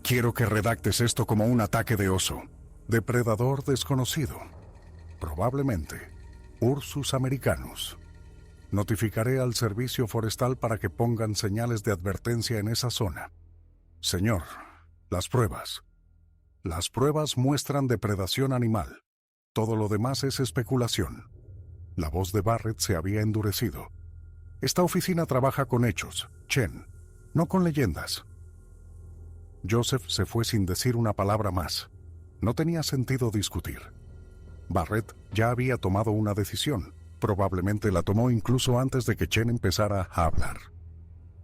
Quiero que redactes esto como un ataque de oso. Depredador desconocido. Probablemente Ursus americanus. Notificaré al servicio forestal para que pongan señales de advertencia en esa zona. Señor, las pruebas. Las pruebas muestran depredación animal. Todo lo demás es especulación». La voz de Barrett se había endurecido. «Esta oficina trabaja con hechos, Chen, no con leyendas». Joseph se fue sin decir una palabra más. No tenía sentido discutir. Barrett ya había tomado una decisión. Probablemente la tomó incluso antes de que Chen empezara a hablar.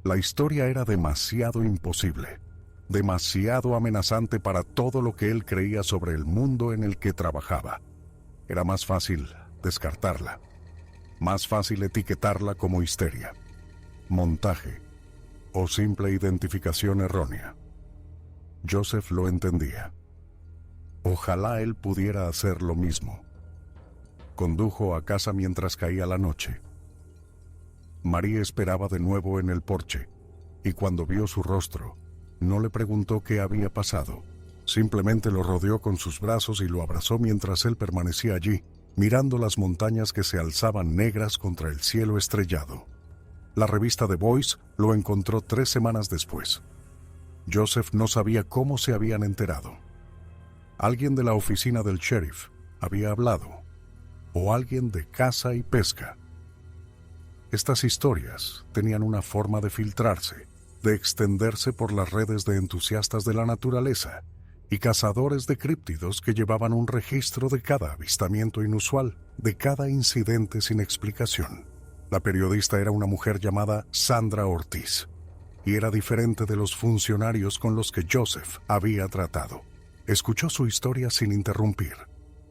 La historia era demasiado imposible, demasiado amenazante para todo lo que él creía sobre el mundo en el que trabajaba. Era más fácil descartarla, más fácil etiquetarla como histeria, montaje o simple identificación errónea. Joseph lo entendía. Ojalá él pudiera hacer lo mismo. Condujo a casa mientras caía la noche. María esperaba de nuevo en el porche, y cuando vio su rostro, no le preguntó qué había pasado. Simplemente lo rodeó con sus brazos y lo abrazó mientras él permanecía allí, mirando las montañas que se alzaban negras contra el cielo estrellado. La revista The Voice lo encontró 3 semanas después. Joseph no sabía cómo se habían enterado. Alguien de la oficina del sheriff había hablado, o alguien de caza y pesca. Estas historias tenían una forma de filtrarse, de extenderse por las redes de entusiastas de la naturaleza y cazadores de críptidos que llevaban un registro de cada avistamiento inusual, de cada incidente sin explicación. La periodista era una mujer llamada Sandra Ortiz, y era diferente de los funcionarios con los que Joseph había tratado. Escuchó su historia sin interrumpir,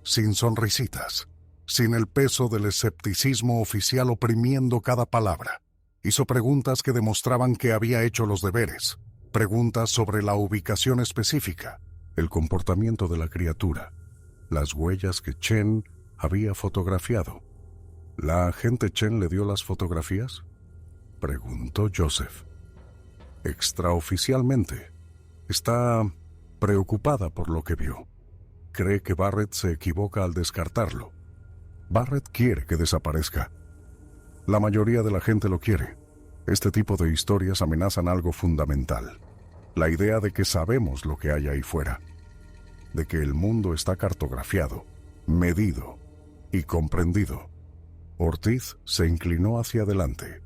sin sonrisitas, sin el peso del escepticismo oficial oprimiendo cada palabra. Hizo preguntas que demostraban que había hecho los deberes, preguntas sobre la ubicación específica, el comportamiento de la criatura, las huellas que Chen había fotografiado. ¿La agente Chen le dio las fotografías?, preguntó Joseph. Extraoficialmente, está preocupada por lo que vio. Cree que Barrett se equivoca al descartarlo. Barrett quiere que desaparezca. La mayoría de la gente lo quiere. Este tipo de historias amenazan algo fundamental. La idea de que sabemos lo que hay ahí fuera, de que el mundo está cartografiado, medido y comprendido. Ortiz se inclinó hacia adelante.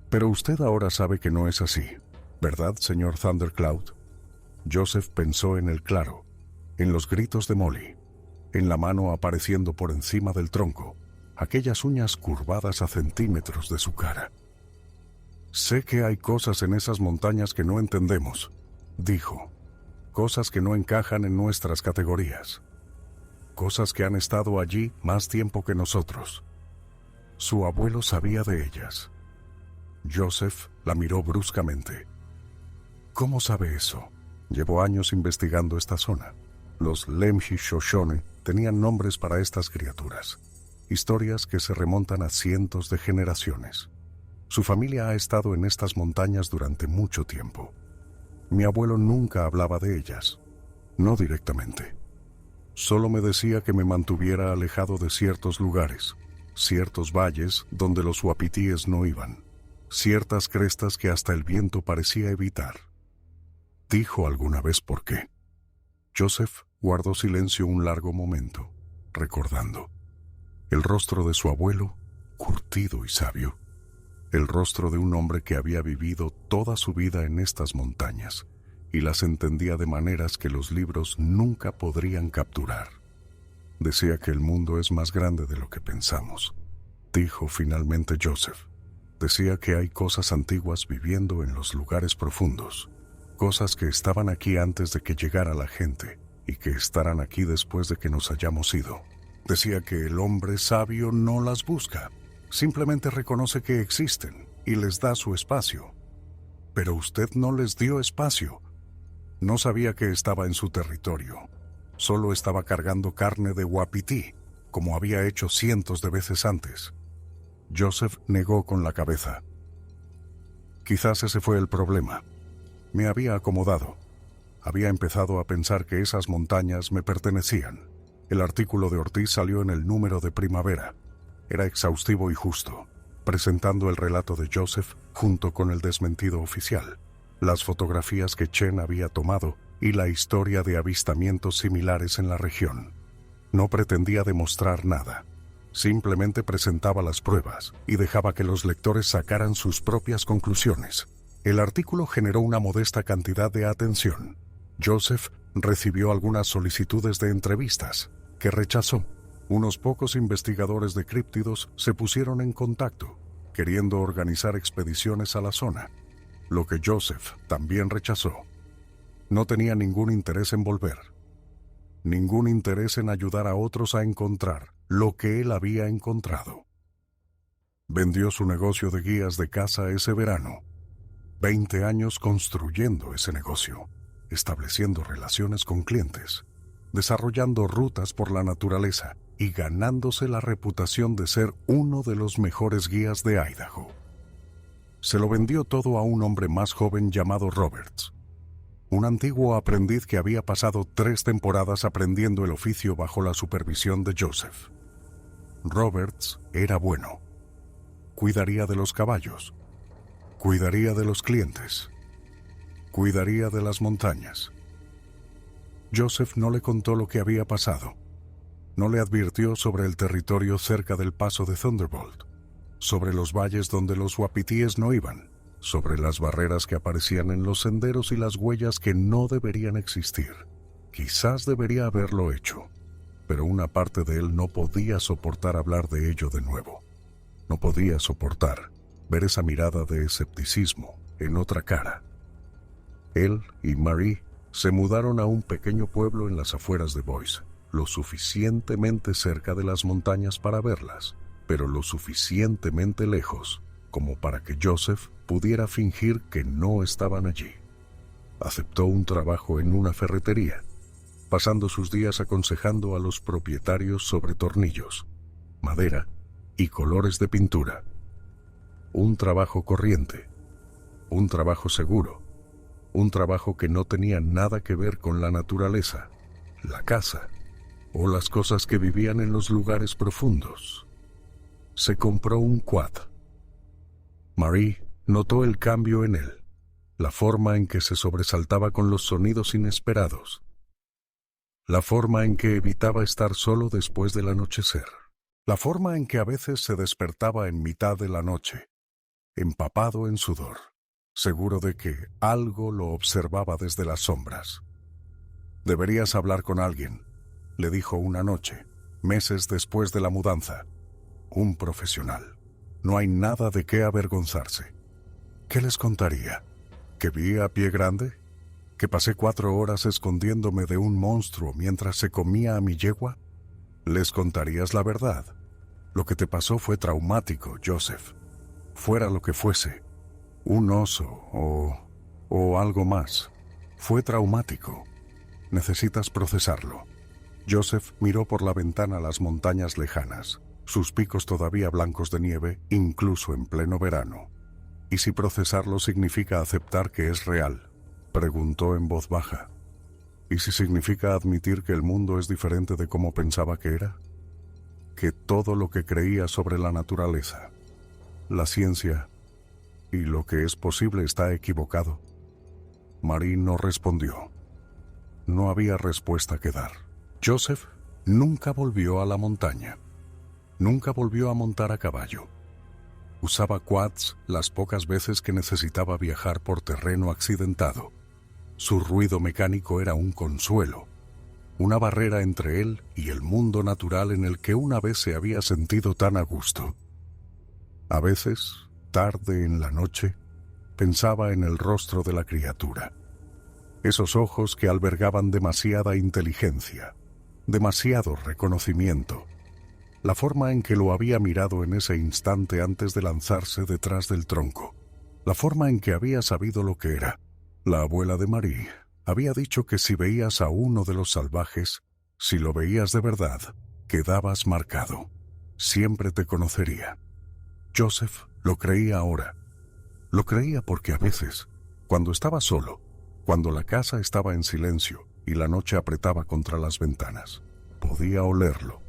Pero usted ahora sabe que no es así, ¿verdad, señor Thundercloud? Joseph pensó en el claro, en los gritos de Molly, en la mano apareciendo por encima del tronco, aquellas uñas curvadas a centímetros de su cara. Sé que hay cosas en esas montañas que no entendemos, dijo. Cosas que no encajan en nuestras categorías. Cosas que han estado allí más tiempo que nosotros. Su abuelo sabía de ellas. Joseph la miró bruscamente. ¿Cómo sabe eso? Llevo años investigando esta zona. Los Lemhi-Shoshone tenían nombres para estas criaturas. Historias que se remontan a cientos de generaciones. Su familia ha estado en estas montañas durante mucho tiempo. Mi abuelo nunca hablaba de ellas, no directamente. Solo me decía que me mantuviera alejado de ciertos lugares, ciertos valles donde los wapitíes no iban, ciertas crestas que hasta el viento parecía evitar. ¿Dijo alguna vez por qué? Joseph guardó silencio un largo momento, recordando. El rostro de su abuelo, curtido y sabio. El rostro de un hombre que había vivido toda su vida en estas montañas y las entendía de maneras que los libros nunca podrían capturar. Decía que el mundo es más grande de lo que pensamos, dijo finalmente Joseph. Decía que hay cosas antiguas viviendo en los lugares profundos, cosas que estaban aquí antes de que llegara la gente y que estarán aquí después de que nos hayamos ido. Decía que el hombre sabio no las busca, simplemente reconoce que existen y les da su espacio. Pero usted no les dio espacio. No sabía que estaba en su territorio. Solo estaba cargando carne de wapiti, como había hecho cientos de veces antes. Joseph negó con la cabeza. Quizás ese fue el problema. Me había acomodado. Había empezado a pensar que esas montañas me pertenecían. El artículo de Ortiz salió en el número de primavera. Era exhaustivo y justo, presentando el relato de Joseph junto con el desmentido oficial, las fotografías que Chen había tomado y la historia de avistamientos similares en la región. No pretendía demostrar nada, simplemente presentaba las pruebas y dejaba que los lectores sacaran sus propias conclusiones. El artículo generó una modesta cantidad de atención. Joseph recibió algunas solicitudes de entrevistas, que rechazó. Unos pocos investigadores de críptidos se pusieron en contacto, queriendo organizar expediciones a la zona, lo que Joseph también rechazó. No tenía ningún interés en volver, ningún interés en ayudar a otros a encontrar lo que él había encontrado. Vendió su negocio de guías de caza ese verano. 20 años construyendo ese negocio, estableciendo relaciones con clientes, desarrollando rutas por la naturaleza y ganándose la reputación de ser uno de los mejores guías de Idaho. Se lo vendió todo a un hombre más joven llamado Roberts, un antiguo aprendiz que había pasado 3 temporadas aprendiendo el oficio bajo la supervisión de Joseph. Roberts era bueno. Cuidaría de los caballos, cuidaría de los clientes, cuidaría de las montañas. Joseph no le contó lo que había pasado. No le advirtió sobre el territorio cerca del paso de Thunderbolt, sobre los valles donde los wapitíes no iban, sobre las barreras que aparecían en los senderos y las huellas que no deberían existir. Quizás debería haberlo hecho, pero una parte de él no podía soportar hablar de ello de nuevo. No podía soportar ver esa mirada de escepticismo en otra cara. Él y Marie se mudaron a un pequeño pueblo en las afueras de Boise, lo suficientemente cerca de las montañas para verlas, pero lo suficientemente lejos como para que Joseph pudiera fingir que no estaban allí. Aceptó un trabajo en una ferretería, pasando sus días aconsejando a los propietarios sobre tornillos, madera y colores de pintura. Un trabajo corriente, un trabajo seguro, un trabajo que no tenía nada que ver con la naturaleza, la casa o las cosas que vivían en los lugares profundos. Se compró un quad. Marie notó el cambio en él. la forma en que se sobresaltaba con los sonidos inesperados, la forma en que evitaba estar solo después del anochecer, la forma en que a veces se despertaba en mitad de la noche, empapado en sudor, seguro de que algo lo observaba desde las sombras. «Deberías hablar con alguien», le dijo una noche, meses después de la mudanza. «Un profesional. No hay nada de qué avergonzarse». ¿Qué les contaría? ¿Que vi a Pie Grande? ¿Que pasé 4 horas escondiéndome de un monstruo mientras se comía a mi yegua? ¿Les contarías la verdad? Lo que te pasó fue traumático, Joseph. Fuera lo que fuese, un oso o algo más. Fue traumático. Necesitas procesarlo. Joseph miró por la ventana las montañas lejanas, sus picos todavía blancos de nieve, incluso en pleno verano. ¿Y si procesarlo significa aceptar que es real?, preguntó en voz baja. ¿Y si significa admitir que el mundo es diferente de como pensaba que era? Que todo lo que creía sobre la naturaleza, la ciencia y lo que es posible está equivocado. Marie no respondió. No había respuesta que dar. Joseph nunca volvió a la montaña. Nunca volvió a montar a caballo. Usaba quads las pocas veces que necesitaba viajar por terreno accidentado. Su ruido mecánico era un consuelo, una barrera entre él y el mundo natural en el que una vez se había sentido tan a gusto. A veces, tarde en la noche, pensaba en el rostro de la criatura. Esos ojos que albergaban demasiada inteligencia, demasiado reconocimiento. La forma en que lo había mirado en ese instante antes de lanzarse detrás del tronco. La forma en que había sabido lo que era. La abuela de Marie había dicho que si veías a uno de los salvajes, si lo veías de verdad, quedabas marcado. Siempre te conocería. Joseph lo creía ahora. Lo creía porque a veces, cuando estaba solo, cuando la casa estaba en silencio y la noche apretaba contra las ventanas, podía olerlo.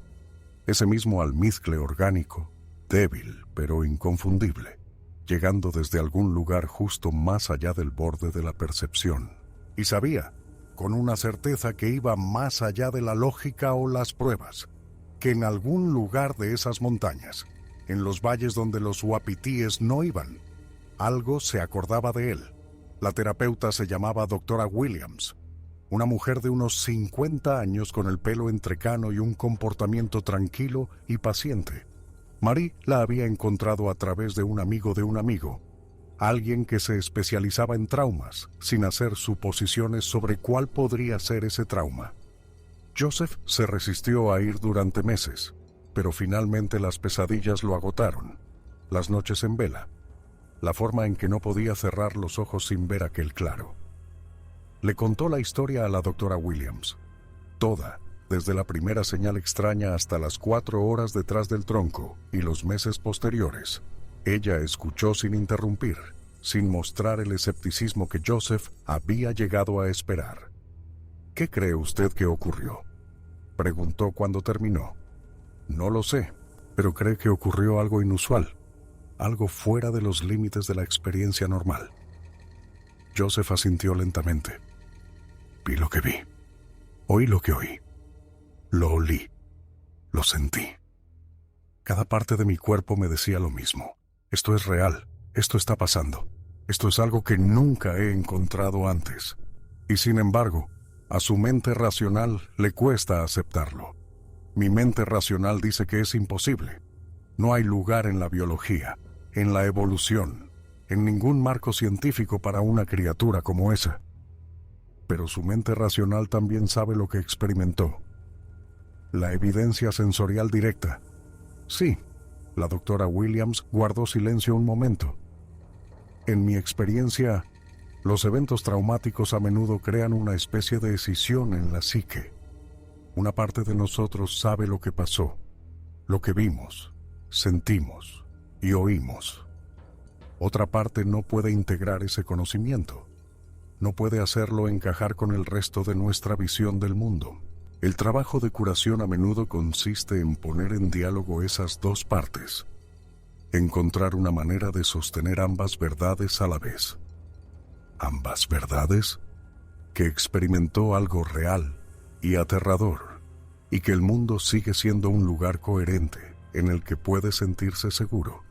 Ese mismo almizcle orgánico, débil pero inconfundible, llegando desde algún lugar justo más allá del borde de la percepción. Y sabía, con una certeza que iba más allá de la lógica o las pruebas, que en algún lugar de esas montañas, en los valles donde los uapitíes no iban, algo se acordaba de él. La terapeuta se llamaba Dra. Williams, una mujer de unos 50 años con el pelo entrecano y un comportamiento tranquilo y paciente. Marie la había encontrado a través de un amigo, alguien que se especializaba en traumas, sin hacer suposiciones sobre cuál podría ser ese trauma. Joseph se resistió a ir durante meses, pero finalmente las pesadillas lo agotaron, las noches en vela, la forma en que no podía cerrar los ojos sin ver aquel claro. Le contó la historia a la Dra. Williams, toda, desde la primera señal extraña hasta las 4 horas detrás del tronco y los meses posteriores. Ella escuchó sin interrumpir, sin mostrar el escepticismo que Joseph había llegado a esperar. «¿Qué cree usted que ocurrió?», preguntó cuando terminó. «No lo sé, pero cree que ocurrió algo inusual, algo fuera de los límites de la experiencia normal». Joseph asintió lentamente. «Vi lo que vi, oí lo que oí, lo olí, lo sentí. Cada parte de mi cuerpo me decía lo mismo. Esto es real, esto está pasando, esto es algo que nunca he encontrado antes. Y sin embargo, a su mente racional le cuesta aceptarlo. Mi mente racional dice que es imposible. No hay lugar en la biología, en la evolución, en ningún marco científico para una criatura como esa. Pero su mente racional también sabe lo que experimentó. La evidencia sensorial directa. Sí, la Dra. Williams guardó silencio un momento. En mi experiencia, los eventos traumáticos a menudo crean una especie de escisión en la psique. Una parte de nosotros sabe lo que pasó, lo que vimos, sentimos y oímos. Otra parte no puede integrar ese conocimiento. No puede hacerlo encajar con el resto de nuestra visión del mundo. El trabajo de curación a menudo consiste en poner en diálogo esas dos partes, encontrar una manera de sostener ambas verdades a la vez. ambas verdades, que experimentó algo real y aterrador, y que el mundo sigue siendo un lugar coherente en el que puede sentirse seguro.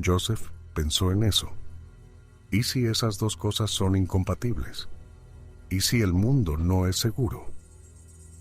Joseph pensó en eso. ¿Y si esas dos cosas son incompatibles? ¿Y si el mundo no es seguro?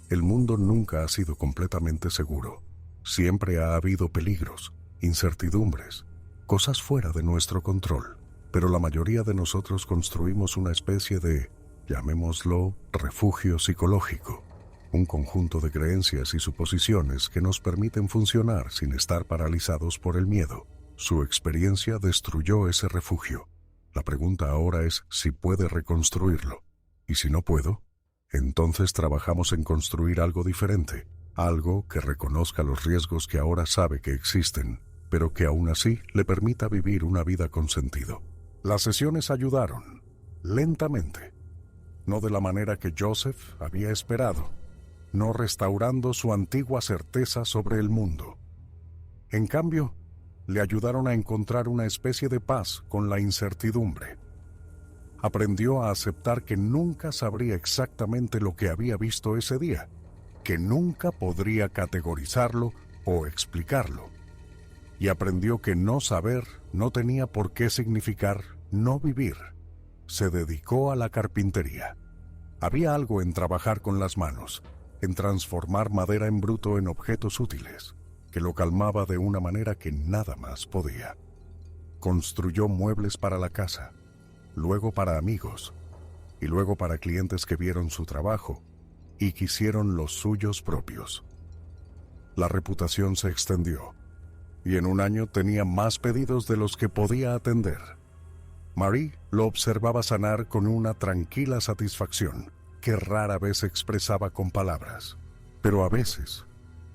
El mundo nunca ha sido completamente seguro. Siempre ha habido peligros, incertidumbres, cosas fuera de nuestro control. Pero la mayoría de nosotros construimos una especie de, llamémoslo, refugio psicológico. Un conjunto de creencias y suposiciones que nos permiten funcionar sin estar paralizados por el miedo. Su experiencia destruyó ese refugio. La pregunta ahora es si puede reconstruirlo. Y si no puedo, entonces trabajamos en construir algo diferente, algo que reconozca los riesgos que ahora sabe que existen, pero que aún así le permita vivir una vida con sentido. Las sesiones ayudaron, lentamente, no de la manera que Joseph había esperado, no restaurando su antigua certeza sobre el mundo. En cambio, le ayudaron a encontrar una especie de paz con la incertidumbre. Aprendió a aceptar que nunca sabría exactamente lo que había visto ese día, que nunca podría categorizarlo o explicarlo. Y aprendió que no saber no tenía por qué significar no vivir. Se dedicó a la carpintería. Había algo en trabajar con las manos, en transformar madera en bruto en objetos útiles, que lo calmaba de una manera que nada más podía. Construyó muebles para la casa, luego para amigos, y luego para clientes que vieron su trabajo y quisieron los suyos propios. La reputación se extendió, y en un año tenía más pedidos de los que podía atender. Marie lo observaba sanar con una tranquila satisfacción que rara vez expresaba con palabras. Pero a veces,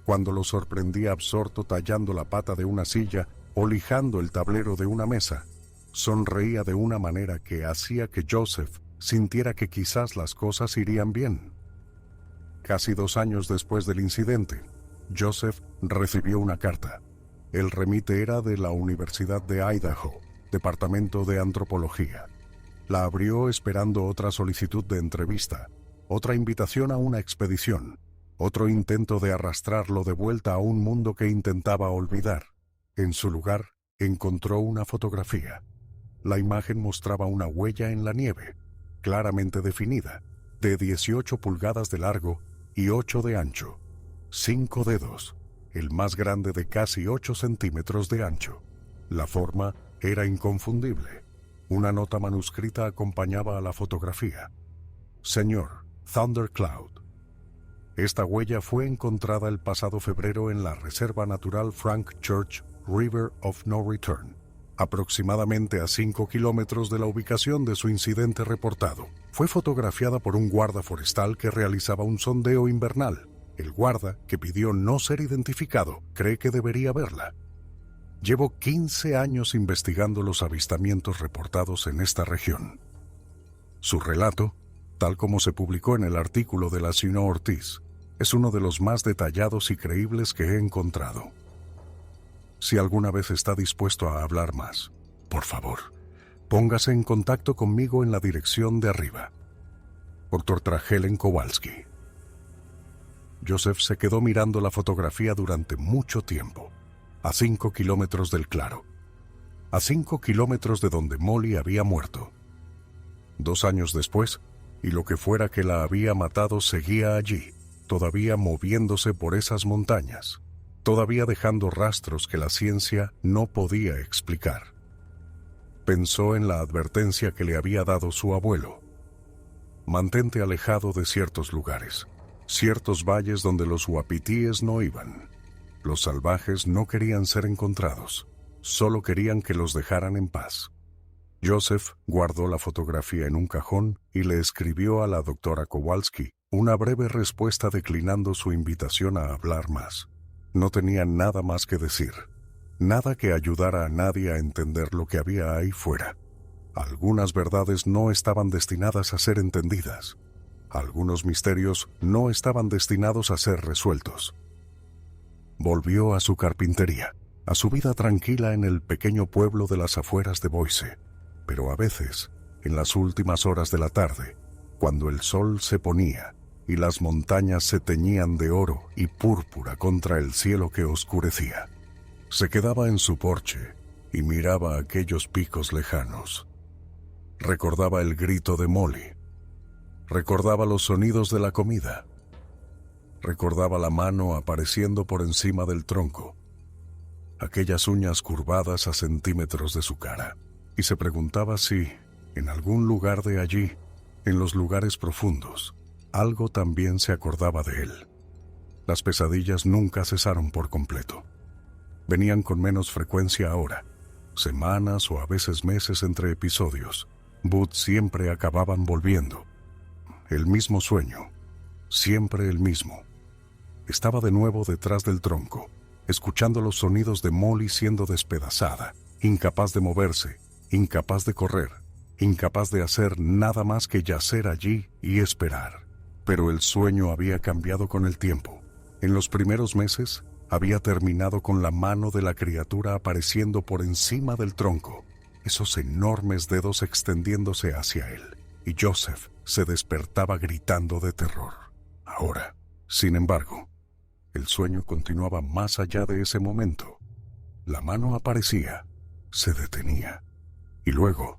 cuando lo sorprendía absorto tallando la pata de una silla o lijando el tablero de una mesa, sonreía de una manera que hacía que Joseph sintiera que quizás las cosas irían bien. Casi 2 años después del incidente, Joseph recibió una carta. El remite era de la Universidad de Idaho, Departamento de Antropología. La abrió esperando otra solicitud de entrevista, otra invitación a una expedición, otro intento de arrastrarlo de vuelta a un mundo que intentaba olvidar. En su lugar, encontró una fotografía. La imagen mostraba una huella en la nieve, claramente definida, de 18 pulgadas de largo y 8 de ancho. 5 dedos, el más grande de casi 8 centímetros de ancho. La forma era inconfundible. Una nota manuscrita acompañaba a la fotografía. Señor Thundercloud. Esta huella fue encontrada el pasado febrero en la Reserva Natural Frank Church River of No Return, aproximadamente a 5 kilómetros de la ubicación de su incidente reportado. Fue fotografiada por un guarda forestal que realizaba un sondeo invernal. El guarda, que pidió no ser identificado, cree que debería verla. Llevo 15 años investigando los avistamientos reportados en esta región. Su relato, tal como se publicó en el artículo de la Sino Ortiz, es uno de los más detallados y creíbles que he encontrado. Si alguna vez está dispuesto a hablar más, por favor, póngase en contacto conmigo en la dirección de arriba. Dr. Helen Kowalski. Joseph se quedó mirando la fotografía durante mucho tiempo, a 5 kilómetros del claro, a 5 kilómetros de donde Molly había muerto. 2 años después, y lo que fuera que la había matado seguía allí, todavía moviéndose por esas montañas, todavía dejando rastros que la ciencia no podía explicar. Pensó en la advertencia que le había dado su abuelo. Mantente alejado de ciertos lugares, ciertos valles donde los uapitíes no iban. Los salvajes no querían ser encontrados, solo querían que los dejaran en paz. Joseph guardó la fotografía en un cajón y le escribió a la doctora Kowalski una breve respuesta declinando su invitación a hablar más. No tenía nada más que decir, nada que ayudara a nadie a entender lo que había ahí fuera. Algunas verdades no estaban destinadas a ser entendidas. Algunos misterios no estaban destinados a ser resueltos. Volvió a su carpintería, a su vida tranquila en el pequeño pueblo de las afueras de Boise, pero a veces en las últimas horas de la tarde, cuando el sol se ponía y las montañas se teñían de oro y púrpura contra el cielo que oscurecía. Se quedaba en su porche y miraba aquellos picos lejanos. Recordaba el grito de Molly. Recordaba los sonidos de la comida. Recordaba la mano apareciendo por encima del tronco, aquellas uñas curvadas a centímetros de su cara, y se preguntaba si, en algún lugar de allí, en los lugares profundos, algo también se acordaba de él. Las pesadillas nunca cesaron por completo. Venían con menos frecuencia ahora, semanas o a veces meses entre episodios. But siempre acababan volviendo. El mismo sueño, siempre el mismo. Estaba de nuevo detrás del tronco, escuchando los sonidos de Molly siendo despedazada, incapaz de moverse, incapaz de correr, incapaz de hacer nada más que yacer allí y esperar. Pero el sueño había cambiado con el tiempo. En los primeros meses, había terminado con la mano de la criatura apareciendo por encima del tronco, esos enormes dedos extendiéndose hacia él, y Joseph se despertaba gritando de terror. Ahora, sin embargo, el sueño continuaba más allá de ese momento. La mano aparecía, se detenía, y luego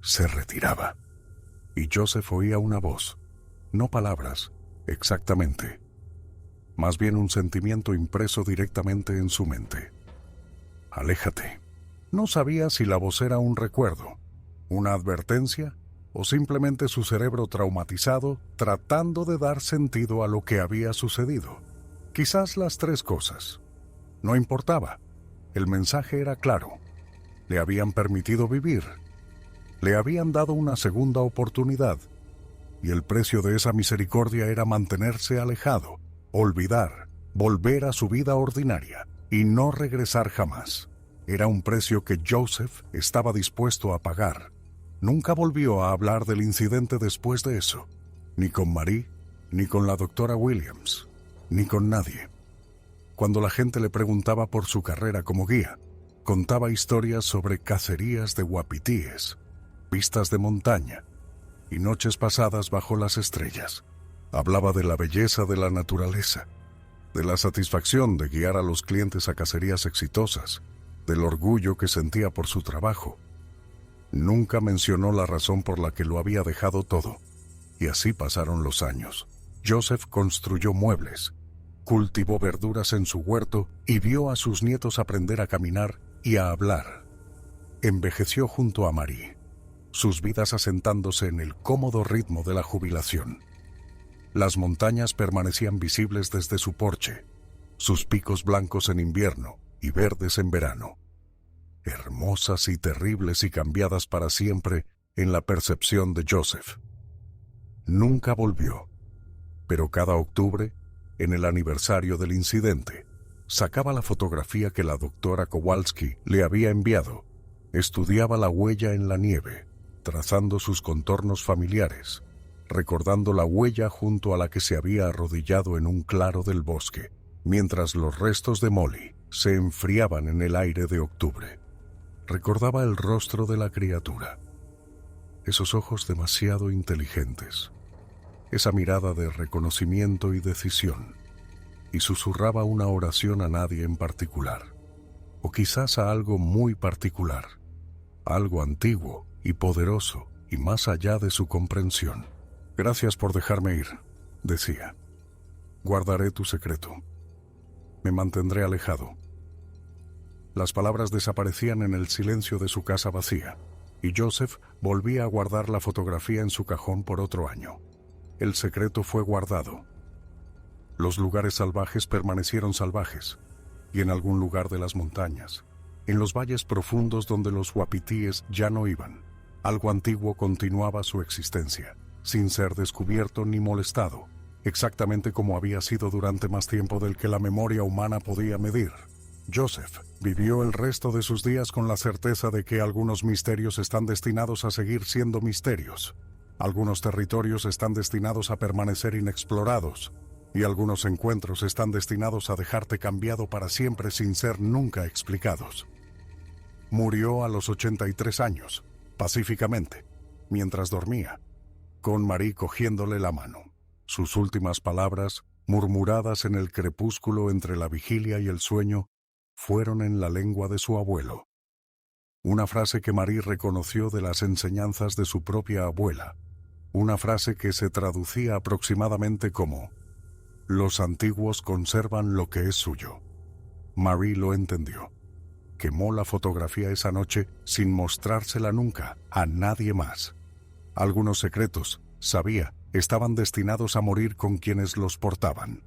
se retiraba. Y Joseph oía una voz, no palabras, exactamente, más bien un sentimiento impreso directamente en su mente. Aléjate. No sabía si la voz era un recuerdo, una advertencia, o simplemente su cerebro traumatizado tratando de dar sentido a lo que había sucedido. Quizás las tres cosas. No importaba. El mensaje era claro. Le habían permitido vivir. Le habían dado una segunda oportunidad. Y el precio de esa misericordia era mantenerse alejado, olvidar, volver a su vida ordinaria y no regresar jamás. Era un precio que Joseph estaba dispuesto a pagar. Nunca volvió a hablar del incidente después de eso, ni con Marie, ni con la doctora Williams, ni con nadie. Cuando la gente le preguntaba por su carrera como guía, contaba historias sobre cacerías de uapitíes, vistas de montaña y noches pasadas bajo las estrellas. Hablaba de la belleza de la naturaleza, de la satisfacción de guiar a los clientes a cacerías exitosas, del orgullo que sentía por su trabajo. Nunca mencionó la razón por la que lo había dejado todo, y así pasaron los años. Joseph construyó muebles, cultivó verduras en su huerto y vio a sus nietos aprender a caminar y a hablar. Envejeció junto a Marie, sus vidas asentándose en el cómodo ritmo de la jubilación. Las montañas permanecían visibles desde su porche, sus picos blancos en invierno y verdes en verano, hermosas y terribles y cambiadas para siempre en la percepción de Joseph. Nunca volvió, pero cada octubre, en el aniversario del incidente, sacaba la fotografía que la doctora Kowalski le había enviado, estudiaba la huella en la nieve, trazando sus contornos familiares, recordando la huella junto a la que se había arrodillado en un claro del bosque, mientras los restos de Molly se enfriaban en el aire de octubre. Recordaba el rostro de la criatura, esos ojos demasiado inteligentes, esa mirada de reconocimiento y decisión, y susurraba una oración a nadie en particular, o quizás a algo muy particular, algo antiguo y poderoso y más allá de su comprensión. «Gracias por dejarme ir», decía. «Guardaré tu secreto. Me mantendré alejado». Las palabras desaparecían en el silencio de su casa vacía, y Joseph volvía a guardar la fotografía en su cajón por otro año. El secreto fue guardado. Los lugares salvajes permanecieron salvajes, y en algún lugar de las montañas, en los valles profundos donde los uapitíes ya no iban, algo antiguo continuaba su existencia, sin ser descubierto ni molestado, exactamente como había sido durante más tiempo del que la memoria humana podía medir. Joseph vivió el resto de sus días con la certeza de que algunos misterios están destinados a seguir siendo misterios, algunos territorios están destinados a permanecer inexplorados, y algunos encuentros están destinados a dejarte cambiado para siempre sin ser nunca explicados. Murió a los 83 años, pacíficamente, mientras dormía, con Marie cogiéndole la mano. Sus últimas palabras, murmuradas en el crepúsculo entre la vigilia y el sueño, fueron en la lengua de su abuelo. Una frase que Marie reconoció de las enseñanzas de su propia abuela. Una frase que se traducía aproximadamente como: los antiguos conservan lo que es suyo. Marie lo entendió. Quemó la fotografía esa noche sin mostrársela nunca a nadie más. Algunos secretos, sabía, estaban destinados a morir con quienes los portaban.